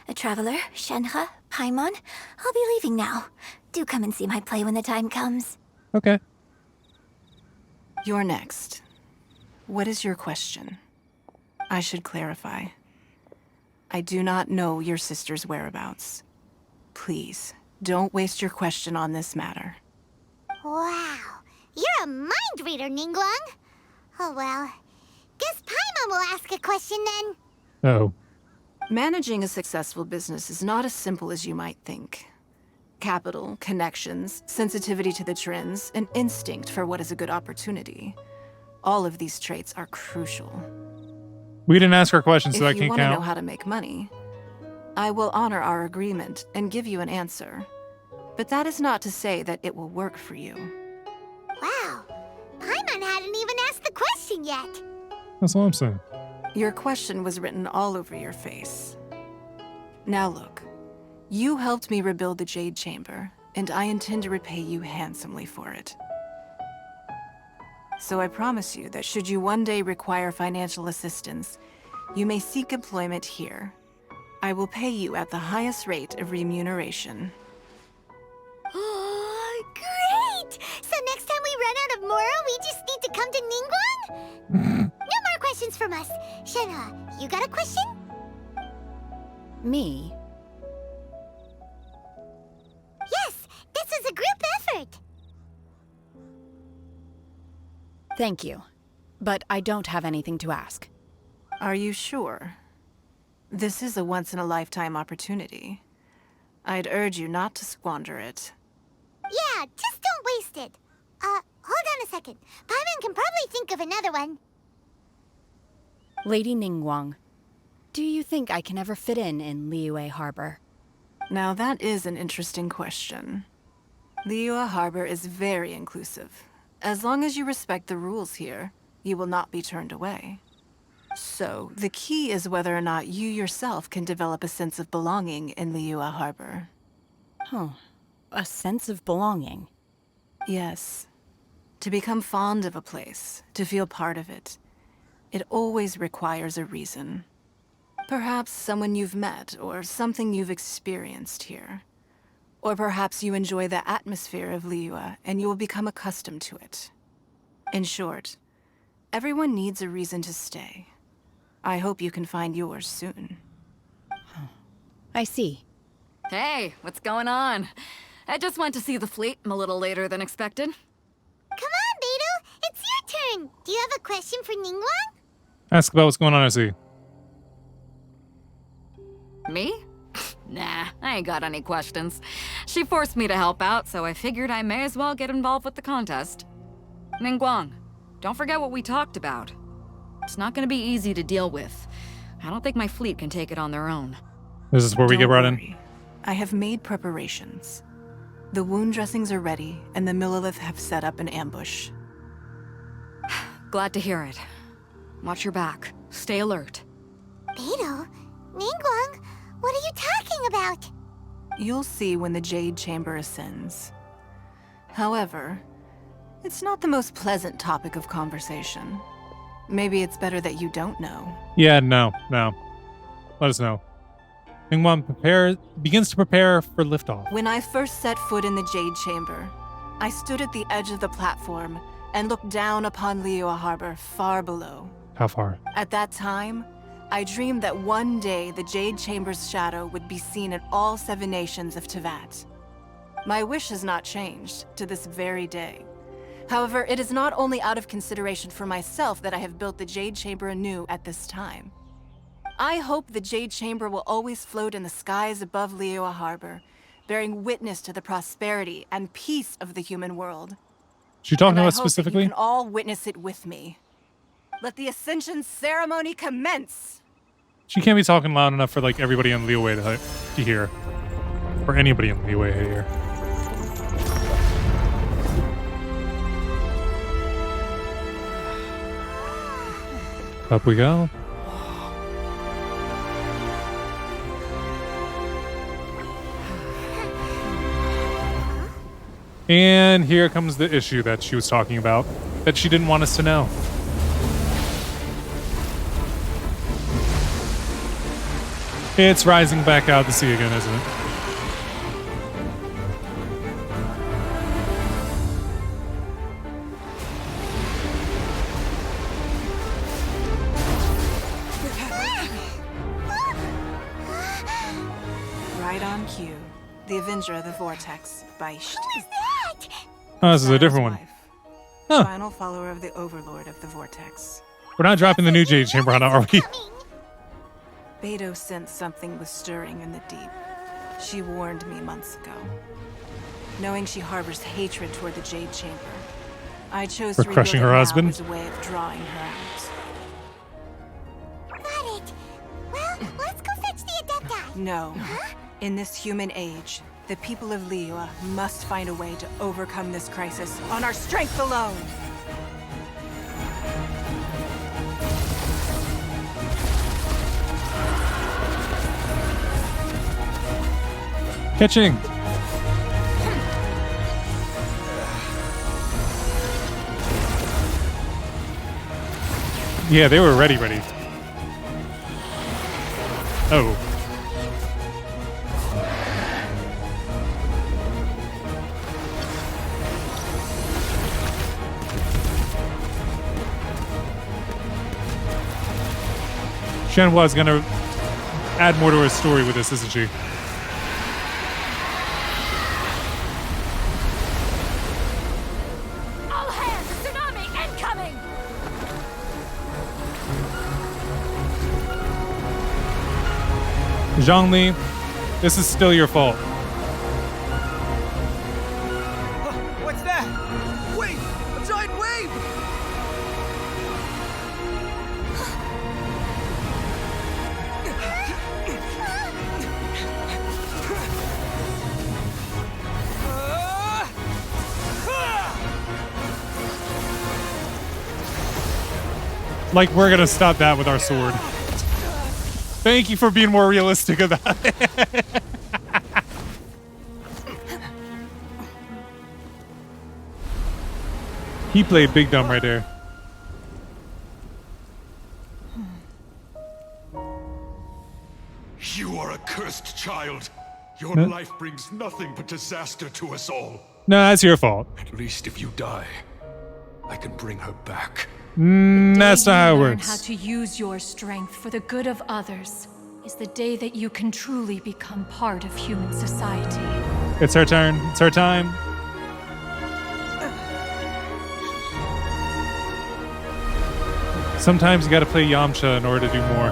A traveler, Shenhe, Paimon, I'll be leaving now. Do come and see my play when the time comes. Okay. You're next. What is your question? I should clarify. I do not know your sister's whereabouts. Please, don't waste your question on this matter. Wow, you're a mind reader, Ningguang. Oh well, guess Paimon will ask a question then. Oh. Managing a successful business is not as simple as you might think. Capital, connections, sensitivity to the trends, and instinct for what is a good opportunity. All of these traits are crucial. We didn't ask her questions, so that If you can't want to know count. how to make money, I will honor our agreement and give you an answer. But that is not to say that it will work for you. Wow, Paimon hadn't even asked the question yet. That's all I'm saying. Your question was written all over your face. Now look, you helped me rebuild the Jade Chamber, and I intend to repay you handsomely for it. So I promise you that should you one day require financial assistance, you may seek employment here. I will pay you at the highest rate of remuneration. Oh, great! So next time we run out of Moro, we just need to come to Ningguang? No more questions from us. Shenhe, you got a question? Me? Yes, this is a group effort. Thank you. But I don't have anything to ask. Are you sure? This is a once-in-a-lifetime opportunity. I'd urge you not to squander it. Yeah, just don't waste it. Hold on a second. Paimon can probably think of another one. Lady Ningguang, do you think I can ever fit in Liyue Harbor? Now that is an interesting question. Liyue Harbor is very inclusive. As long as you respect the rules here, you will not be turned away. So, the key is whether or not you yourself can develop a sense of belonging in Liyue Harbor. Huh. A sense of belonging. Yes. To become fond of a place, to feel part of it, it always requires a reason. Perhaps someone you've met, or something you've experienced here. Or perhaps you enjoy the atmosphere of Liyue, and you will become accustomed to it. In short, everyone needs a reason to stay. I hope you can find yours soon. I see. Hey, what's going on? I just went to see the fleet. I'm a little later than expected. Come on, Beidou, it's your turn. Do you have a question for Ningguang? Ask about what's going on, I see. Me? Nah, I ain't got any questions. She forced me to help out, so I figured I may as well get involved with the contest. Ningguang, don't forget what we talked about. It's not gonna be easy to deal with. I don't think my fleet can take it on their own. This is where we get Don't brought in. worry. I have made preparations. The wound dressings are ready, and the Millilith have set up an ambush. Glad to hear it. Watch your back. Stay alert. Beidou, Ningguang, what are you talking about? You'll see when the Jade Chamber ascends. However, it's not the most pleasant topic of conversation. Maybe it's better that you don't know. Yeah, no. Let us know. Ningguang begins to prepare for liftoff. When I first set foot in the Jade Chamber, I stood at the edge of the platform and looked down upon Liyue Harbor far below. How far? At that time, I dreamed that one day the Jade Chamber's shadow would be seen in all 7 nations of Tevat. My wish has not changed to this very day. However, it is not only out of consideration for myself that I have built the Jade Chamber anew at this time. I hope the Jade Chamber will always float in the skies above Liyue Harbor, bearing witness to the prosperity and peace of the human world. She talking And I about hope that specifically? you can all witness it with me. Let the Ascension ceremony commence! She can't be talking loud enough for like everybody in Liyue to hear. Or anybody in Liyue to hear. Up we go. And here comes the issue that she was talking about, that she didn't want us to know. It's rising back out to sea again, isn't it? John Q, the Avenger of the Vortex, Beisht. Who is that? Oh, this is a Xiao's different one. wife, Huh. final follower of the Overlord of the Vortex. We're not dropping the new Jade Chamber on, are we? Beidou sensed something was stirring in the deep. She warned me months ago. Knowing she harbors hatred toward the Jade Chamber, I chose For to crushing rebuild her it now husband? as a way of drawing her out. Got it. Well, let's go fetch the Adepti. No. In this human age, the people of Liyue must find a way to overcome this crisis on our strength alone. Catching. Yeah, they were ready. Oh. Shenhua is gonna add more to her story with this, isn't she? All hands! Tsunami incoming! Zhongli, this is still your fault. What's that? Wait! A giant wave! Like, we're gonna stop that with our sword. Thank you for being more realistic about it. He played big dumb right there. You are a cursed child. Your Huh? life brings nothing but disaster to us all. No, that's your fault. At least if you die, I can bring her back. That's not how it Learn how works. to use your strength for the good of others is the day that you can truly become part of human society. It's her turn. It's her time. Sometimes you gotta play Yamcha in order to do more.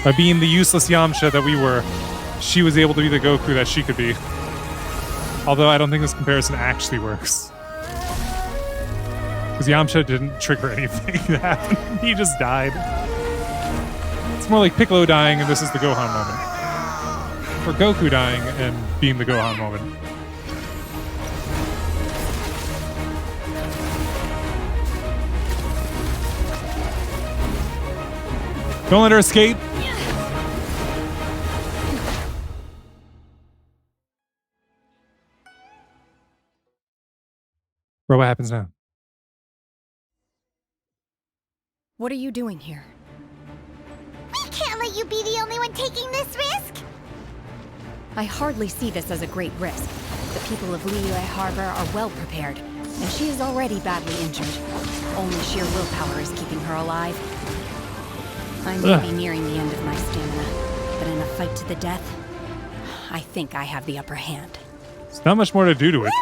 By being the useless Yamcha that we were, she was able to be the Goku that she could be. Although I don't think this comparison actually works. Because Yamcha didn't trigger anything that happened. He just died. It's more like Piccolo dying and this is the Gohan moment. Or Goku dying and being the Gohan moment. Don't let her escape. Bro, what happens now? What are you doing here? We can't let you be the only one taking this risk. I hardly see this as a great risk. The people of Liyue Harbor are well prepared, and she is already badly injured. Only sheer willpower is keeping her alive. I may be nearing the end of my stamina, but in a fight to the death, I think I have the upper hand. There's not much more to do to it.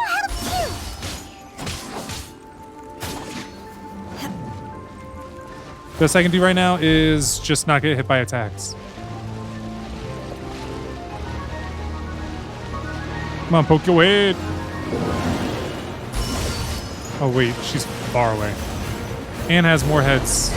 Best I can do right now is just not get hit by attacks. Come on, poke your head. Oh wait, she's far away. And has more heads.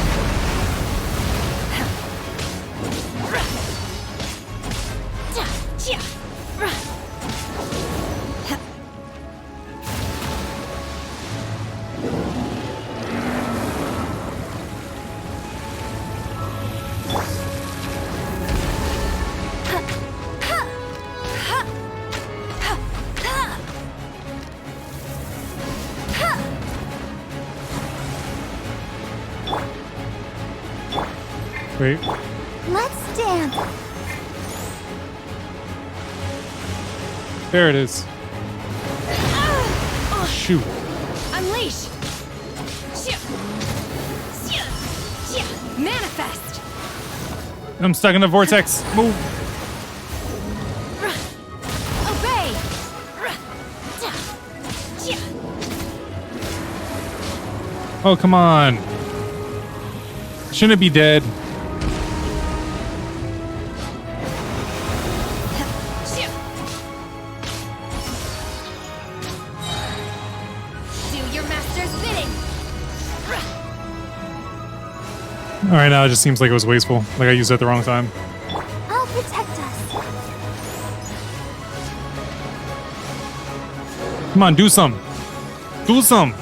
Wait. Let's dance. There it is. Shoot. I'm Unleash! Manifest! I'm stuck in the vortex. Move. Obey! Oh, come on. Shouldn't it be dead? Do your master's bidding! Alright, now it just seems like it was wasteful. Like I used it at the wrong time. I'll protect us. Come on, do some. Do some.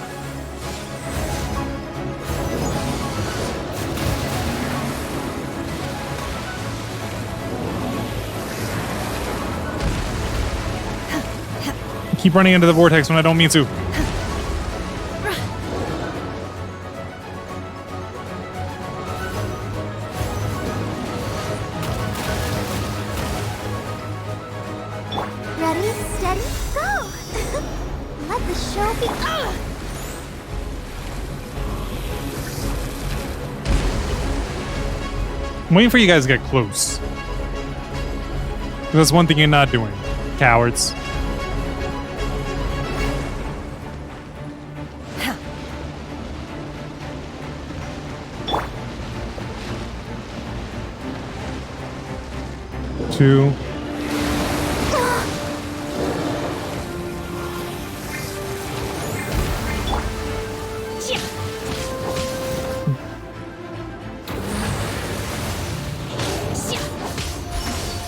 I keep running into the vortex when I don't mean to. Ready, steady, go! Let the show be. I'm waiting for you guys to get close. That's one thing you're not doing. Cowards. Two.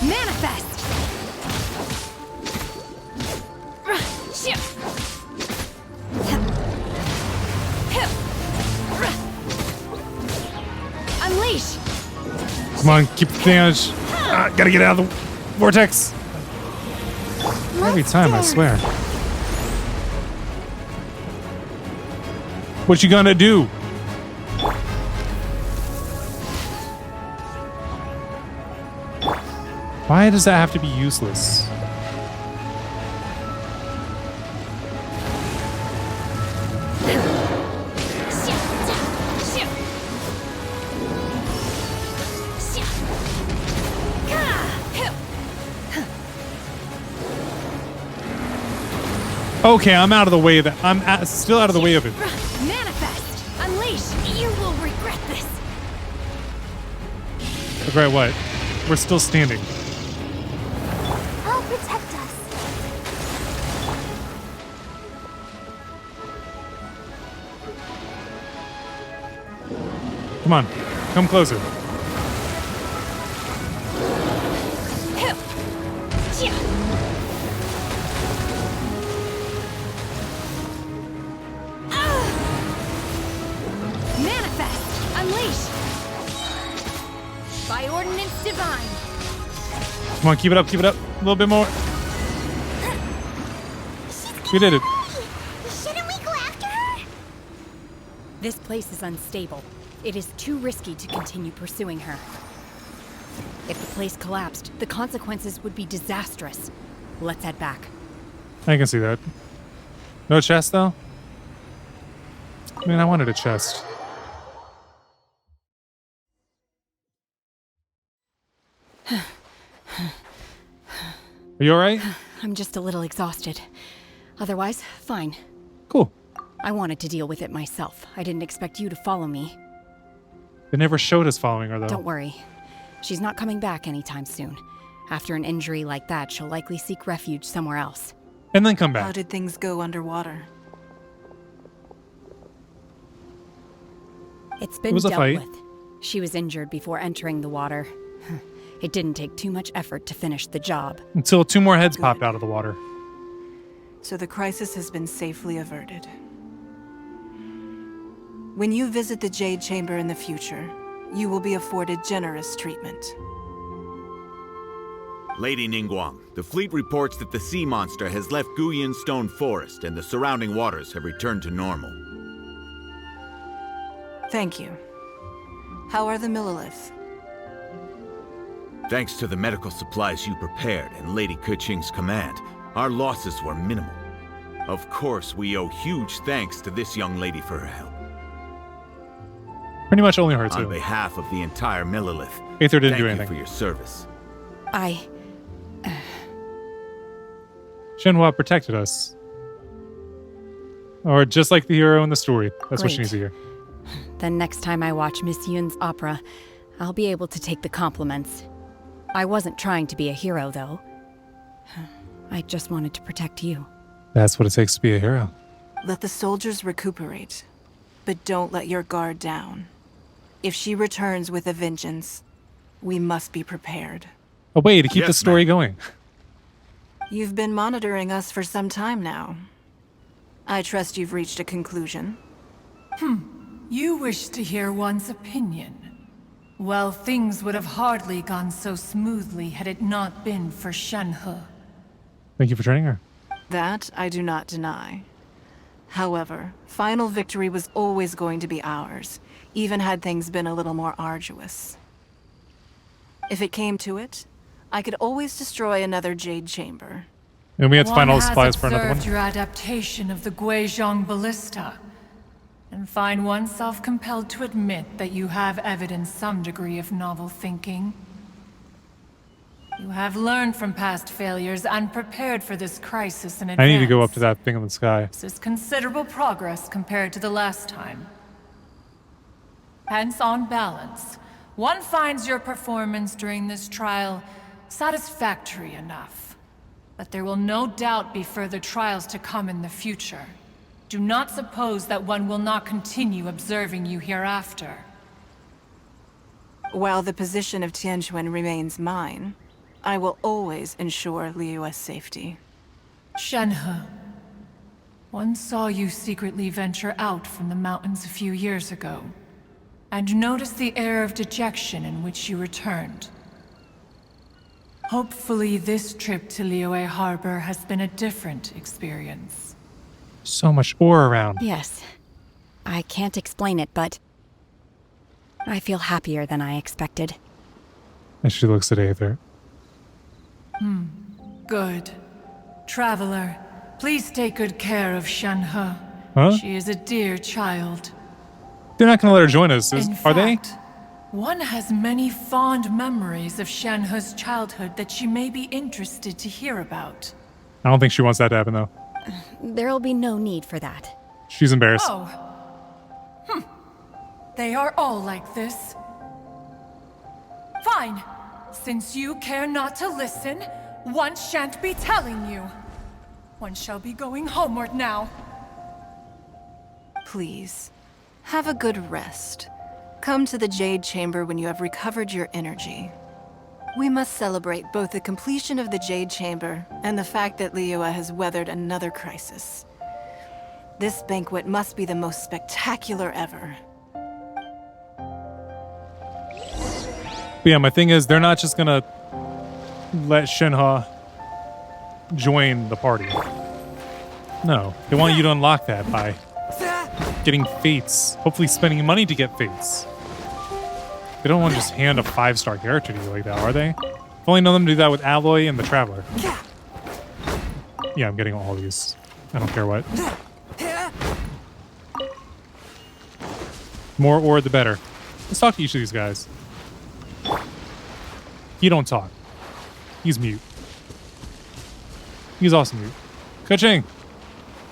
Manifest! Unleash! Come on, keep the damage. Gotta get out of the vortex. Every time, I swear. What you gonna do? Why does that have to be useless? Okay, I'm out of the way of that. Still out of the way of it. Manifest! Unleash! You will regret this! Regret what? We're still standing. I'll protect us. Come on, come closer. Manifest! Unleash! By ordinance divine! Come on, keep it up, keep it up. A little bit more. We did it. Shouldn't we go after her? This place is unstable. It is too risky to continue pursuing her. If the place collapsed, the consequences would be disastrous. Let's head back. I can see that. No chest, though? I mean, I wanted a chest. Are you alright? I'm just a little exhausted. Otherwise, fine. Cool. I wanted to deal with it myself. I didn't expect you to follow me. They never showed us following her, though. Don't worry. She's not coming back anytime soon. After an injury like that, she'll likely seek refuge somewhere else. And then come back. How did things go underwater? It's been was a dealt fight. with. She was injured before entering the water. It didn't take too much effort to finish the job. Until two more heads popped out of the water. So the crisis has been safely averted. When you visit the Jade Chamber in the future, you will be afforded generous treatment. Lady Ningguang, the fleet reports that the sea monster has left Guyan Stone Forest and the surrounding waters have returned to normal. Thank you. How are the Millilith? Thanks to the medical supplies you prepared and Lady Keqing's command, our losses were minimal. Of course, we owe huge thanks to this young lady for her help. Pretty much only her, On too. behalf of the entire Millilith, Aether didn't thank do you anything. for your service. Shenhua protected us. Or just like the hero in the story. That's what she Great. needs to hear. Then next time I watch Miss Yoon's opera, I'll be able to take the compliments. I wasn't trying to be a hero, though. I just wanted to protect you. That's what it takes to be a hero. Let the soldiers recuperate, but don't let your guard down. If she returns with a vengeance, we must be prepared. A way to keep the Yes, story ma'am. going. You've been monitoring us for some time now. I trust you've reached a conclusion. You wish to hear one's opinion. Well, things would have hardly gone so smoothly had it not been for Shenhe. Thank you for training her. That I do not deny. However, final victory was always going to be ours, even had things been a little more arduous. If it came to it, I could always destroy another Jade Chamber. And we had to find all the One supplies has for another one. observed your adaptation of the Guizhong ballista, and find oneself compelled to admit that you have evidenced some degree of novel thinking. You have learned from past failures and prepared for this crisis in advance. I need to go up to that thing in the sky. This is considerable progress compared to the last time. Hence, on balance, one finds your performance during this trial satisfactory enough. But there will no doubt be further trials to come in the future. Do not suppose that one will not continue observing you hereafter. While the position of Tianquan remains mine, I will always ensure Liyue's safety. Shenhe, one saw you secretly venture out from the mountains a few years ago, and noticed the air of dejection in which you returned. Hopefully this trip to Liyue Harbor has been a different experience. So much ore around. Yes. I can't explain it, but I feel happier than I expected. And she looks at Aether. Good. Traveler, please take good care of Shenhe. Huh? She is a dear child. They're not going to let her join us, In are they? fact, one has many fond memories of Shenhe's childhood that she may be interested to hear about. I don't think she wants that to happen, though. There'll be no need for that. She's embarrassed. Oh. They are all like this. Fine. Since you care not to listen, one shan't be telling you. One shall be going homeward now. Please, have a good rest. Come to the Jade Chamber when you have recovered your energy. We must celebrate both the completion of the Jade Chamber and the fact that Liyue has weathered another crisis. This banquet must be the most spectacular ever. But yeah, my thing is, they're not just going to let Shenhe join the party. No, they want you to unlock that by getting fates. Hopefully spending money to get fates. They don't want to just hand a 5-star character to you like that, are they? I've only known them to do that with Alloy and the Traveler. Yeah, I'm getting all these. I don't care what. More ore, the better. Let's talk to each of these guys. He don't talk. He's mute. He's also mute. Ka-ching!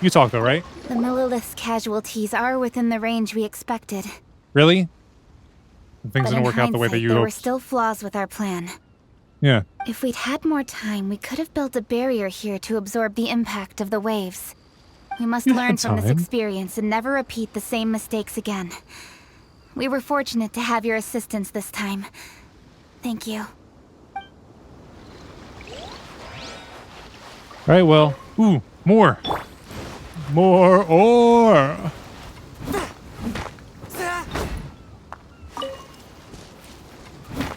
You talk though, right? The Millilith's casualties are within the range we expected. Really? Things But didn't in work out the way that hindsight, you there were hoped. still flaws with our plan. Yeah. If we'd had more time, we could have built a barrier here to absorb the impact of the waves. We must You learn had from this time. experience and never repeat the same mistakes again. We were fortunate to have your assistance this time. Thank you. All right, well. Ooh, more. More ore.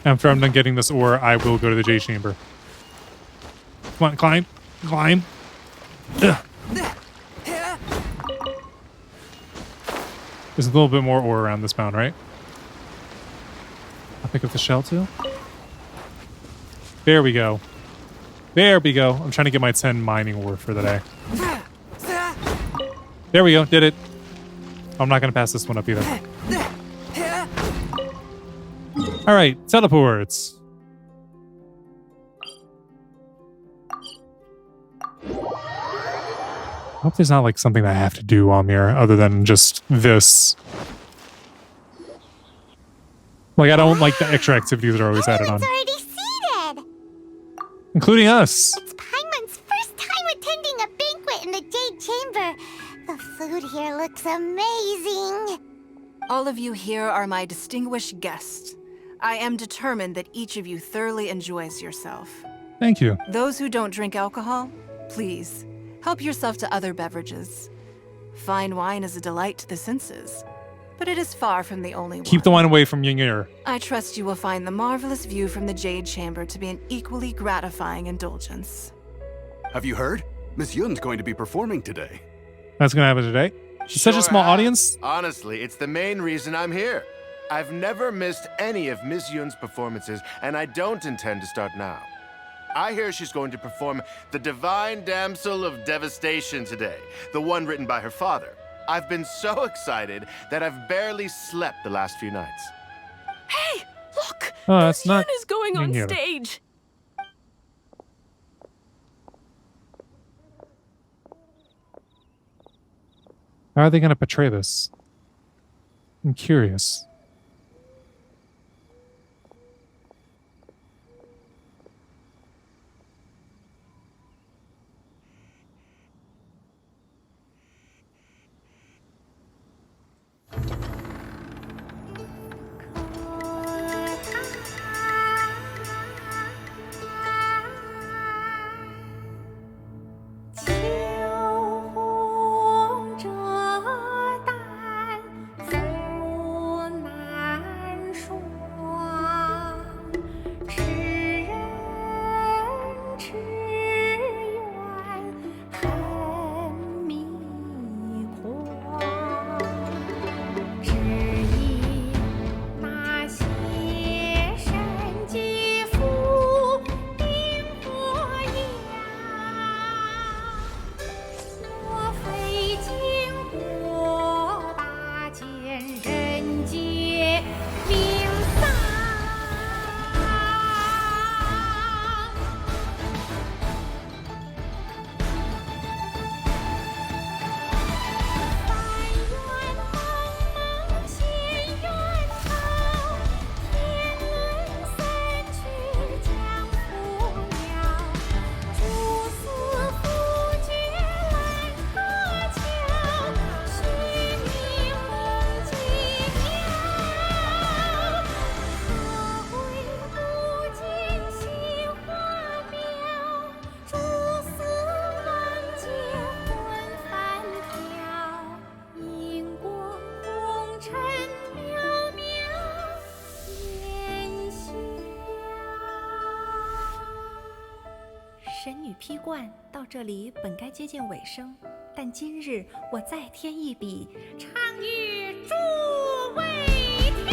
After I'm done getting this ore, I will go to the J Chamber. Come on, climb. Climb. Ugh. There's a little bit more ore around this mound, right? I'll pick up the shell too. There we go. There we go. I'm trying to get my 10 mining ore for the day. There we go. Did it. I'm not going to pass this one up either. All right. Teleports. I hope there's not like something that I have to do while I'm here other than just this. Like, I don't like the extra activities that are always added on. Already seated. Including us. It's Paimon's first time attending a banquet in the Jade Chamber. The food here looks amazing. All of you here are my distinguished guests. I am determined that each of you thoroughly enjoys yourself. Thank you. Those who don't drink alcohol, please, help yourself to other beverages. Fine wine is a delight to the senses, but it is far from the only one. Keep the wine away from Yingir. I trust you will find the marvelous view from the Jade Chamber to be an equally gratifying indulgence. Have you heard? Miss Yun's going to be performing today. That's going to happen today. She's such a small audience. Honestly, it's the main reason I'm here. I've never missed any of Miss Yun's performances, and I don't intend to start now. I hear she's going to perform The Divine Damsel of Devastation today, the one written by her father. I've been so excited that I've barely slept the last few nights. Hey, look! Oh, that's not Yun is going on Yingir. stage. How are they going to portray this? I'm curious.神女劈冠到这里本该接近尾声，但今日我再添一笔，唱与诸位听。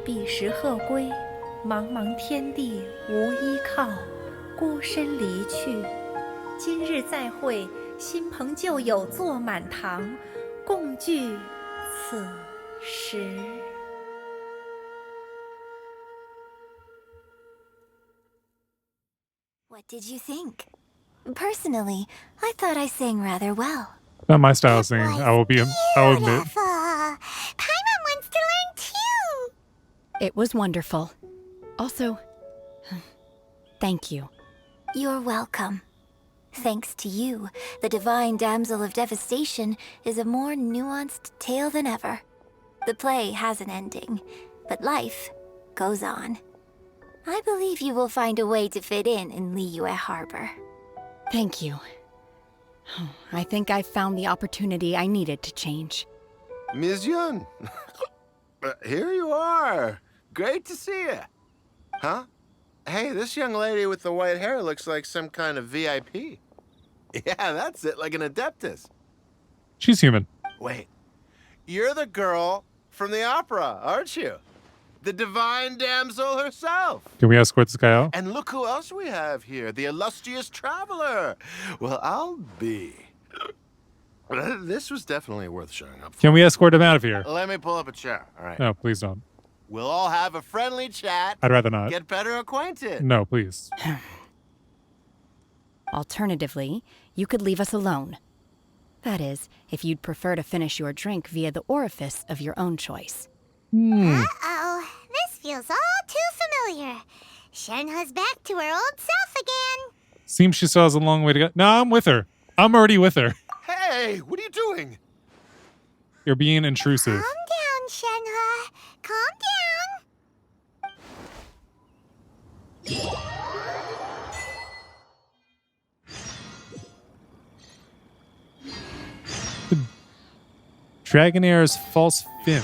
彼时鹤归，茫茫天地无依靠，孤身离去。今日再会，新朋旧友坐满堂，共聚此时。What did you think? Personally, I thought I sang rather well. Not my style of singing. I will admit. Paimon wants to learn too. It was wonderful. Also, thank you. You're welcome. Thanks to you, the Divine Damsel of Devastation is a more nuanced tale than ever. The play has an ending, but life goes on. I believe you will find a way to fit in Liyue Harbor. Thank you. I think I've found the opportunity I needed to change. Ms. Yun, here you are. Great to see you. Huh? Hey, this young lady with the white hair looks like some kind of VIP. Yeah, that's it, like an Adeptus. She's human. Wait, you're the girl from the opera, aren't you? The divine damsel herself. Can we escort this guy out? And look who else we have here, the illustrious traveler. Well, I'll be. This was definitely worth showing up for. Can we escort him out of here? Let me pull up a chair, all right? No, please don't. We'll all have a friendly chat. I'd rather not. Get better acquainted. No, please. Alternatively, you could leave us alone. That is, if you'd prefer to finish your drink via the orifice of your own choice. Uh-oh, this feels all too familiar. Shenhe's back to her old self again. Seems she still has a long way to go. No, I'm with her. I'm already with her. Hey, what are you doing? You're being intrusive. Calm down, Shenhe. Calm down. Dragonair's false fin.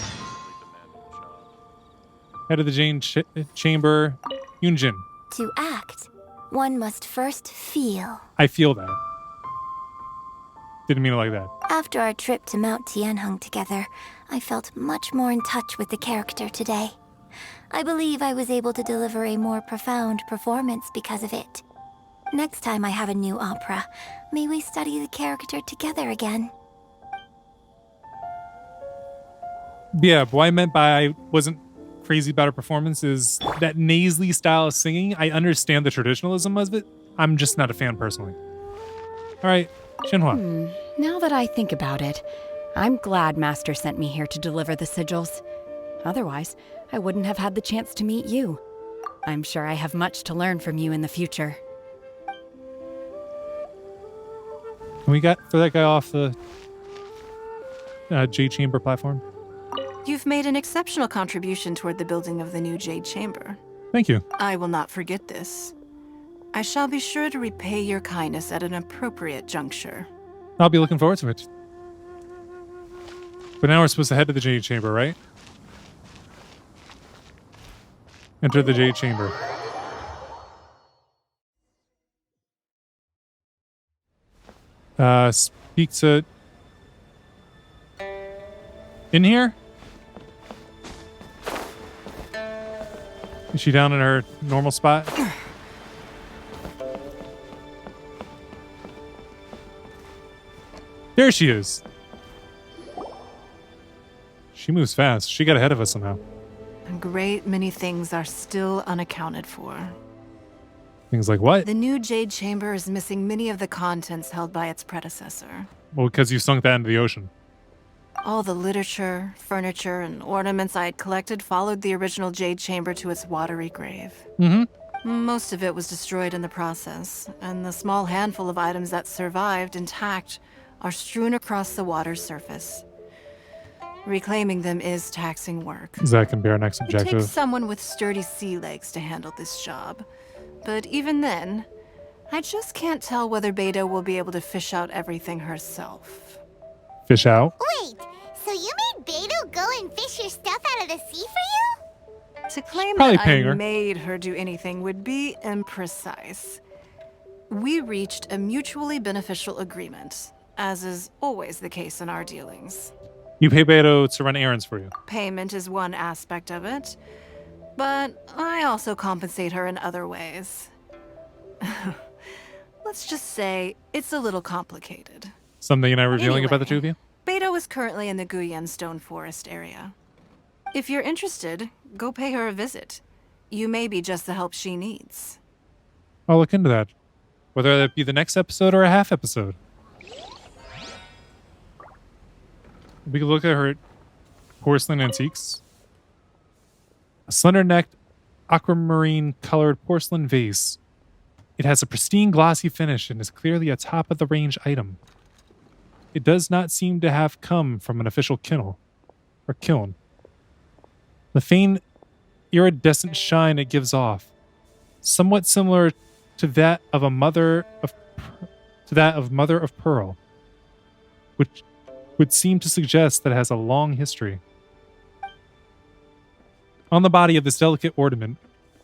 Head of the Jane Chamber, Yunjin. To act, one must first feel. I feel that. Didn't mean it like that. After our trip to Mount Tianheng together, I felt much more in touch with the character today. I believe I was able to deliver a more profound performance because of it. Next time I have a new opera, may we study the character together again. Yeah, what I meant by I wasn't crazy about her performance is that nasally style of singing. I understand the traditionalism of it. I'm just not a fan personally. All right, Shenhua. Now that I think about it, I'm glad Master sent me here to deliver the sigils. Otherwise, I wouldn't have had the chance to meet you. I'm sure I have much to learn from you in the future. Can we throw that guy off the Jade Chamber platform? You've made an exceptional contribution toward the building of the new Jade Chamber. Thank you. I will not forget this. I shall be sure to repay your kindness at an appropriate juncture. I'll be looking forward to it. But now we're supposed to head to the Jade Chamber, right? Enter the Jade Chamber. Speak to... In here? Is she down in her normal spot? There she is. She moves fast. She got ahead of us somehow. A great many things are still unaccounted for. Things like what? The new Jade Chamber is missing many of the contents held by its predecessor. Well, because you sunk that into the ocean. All the literature, furniture, and ornaments I had collected followed the original Jade Chamber to its watery grave. Most of it was destroyed in the process, and the small handful of items that survived intact are strewn across the water's surface. Reclaiming them is taxing work. That can be our next It objective. takes someone with sturdy sea legs to handle this job. But even then, I just can't tell whether Beidou will be able to fish out everything herself. Fish out? Wait, so you made Beidou go and fish your stuff out of the sea for you? To claim Probably that paying I her. made her do anything would be imprecise. We reached a mutually beneficial agreement, as is always the case in our dealings. You pay Beto to run errands for you. Payment is one aspect of it, but I also compensate her in other ways. Let's just say it's a little complicated. Something you're not revealing about the two Anyway. of you? Beidou is currently in the Guyan Stone Forest area. If you're interested, go pay her a visit. You may be just the help she needs. I'll look into that. Whether that be the next episode or a half episode. We can look at her porcelain antiques. A slender-necked, aquamarine-colored porcelain vase. It has a pristine glossy finish and is clearly a top-of-the-range item. It does not seem to have come from an official kiln. The faint, iridescent shine it gives off, somewhat similar to that of a mother of to that of Mother of Pearl, which would seem to suggest that it has a long history. On the body of this delicate ornament,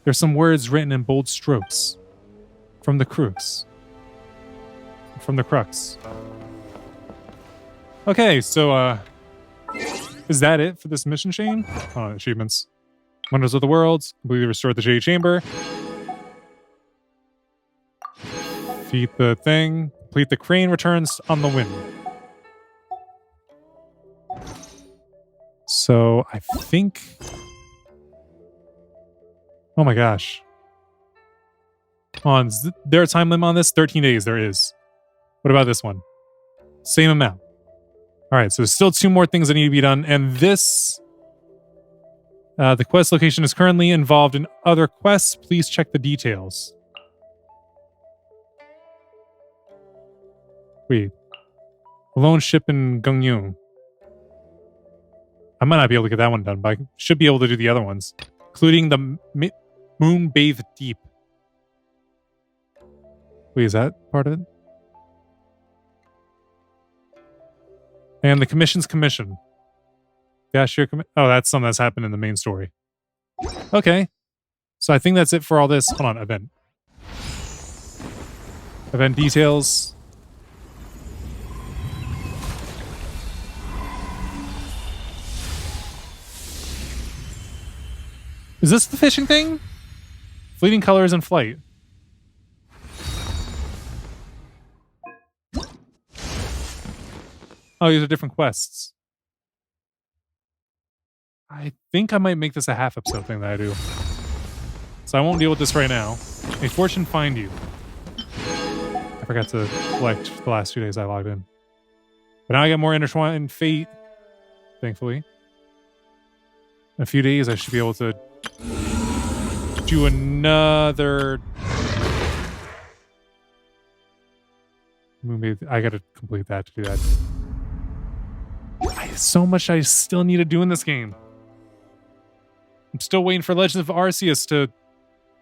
there's some words written in bold strokes. From the crux. Okay, so, is that it for this mission chain? Achievements. Wonders of the World. Completely restored the Jade Chamber. Defeat the thing. Complete the crane returns on the wind. So, I think... Oh my gosh. Hold on, is there a time limit on this? 13 days, there is. What about this one? Same amount. Alright, so there's still 2 more things that need to be done, and this... the quest location is currently involved in other quests. Please check the details. Wait. A lone ship in Gyeongju. I might not be able to get that one done, but I should be able to do the other ones. Including the Moon-Bathed Deep. Wait, is that part of it? And the Commission's Commission. Oh, that's something that's happened in the main story. Okay. So I think that's it for all this. Hold on, event. Event details. Is this the fishing thing? Fleeting colors in flight. Oh, these are different quests. I think I might make this a half episode thing that I do. So I won't deal with this right now. May fortune find you. I forgot to collect the last 2 days I logged in. But now I got more intertwined fate, thankfully. In a few days I should be able to do another... I gotta complete that to do that. So much I still need to do in this game. I'm still waiting for Legends of Arceus to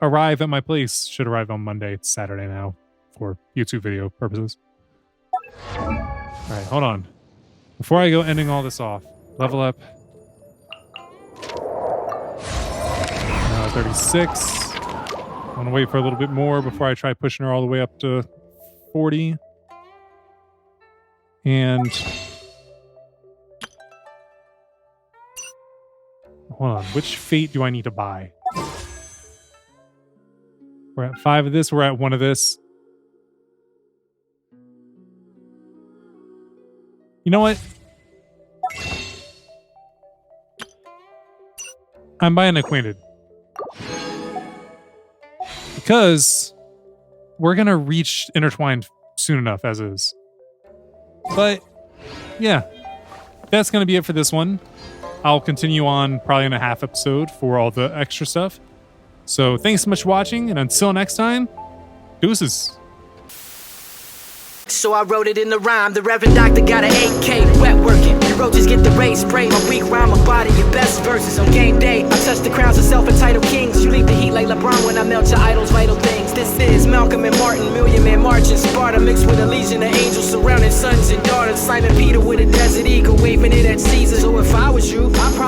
arrive at my place. Should arrive on Monday. It's Saturday now for YouTube video purposes. Alright, hold on. Before I go ending all this off, level up. 36. I'm gonna wait for a little bit more before I try pushing her all the way up to 40. And... hold on, which fate do I need to buy? We're at 5 of this, we're at 1 of this. You know what? I'm buying Acquainted. Because we're gonna reach Intertwined soon enough as is. But, yeah. That's gonna be it for this one. I'll continue on probably in a half episode for all the extra stuff. So thanks so much for watching, and until next time, deuces. So I wrote it in the rhyme. The Reverend Doctor got an 8K wet working. The roaches get the rays sprayed. My weak rhyme, my body, your best verses on game day. I touch the crowns of self-entitled kings. You leave the heat like LeBron when I melt your idols' vital things. This is Malcolm and Martin, Million Man March in Sparta, mixed with a legion of angels surrounding sons and daughters. Simon Peter with a desert eagle, waving it at Caesar. So if I was you, I'd probably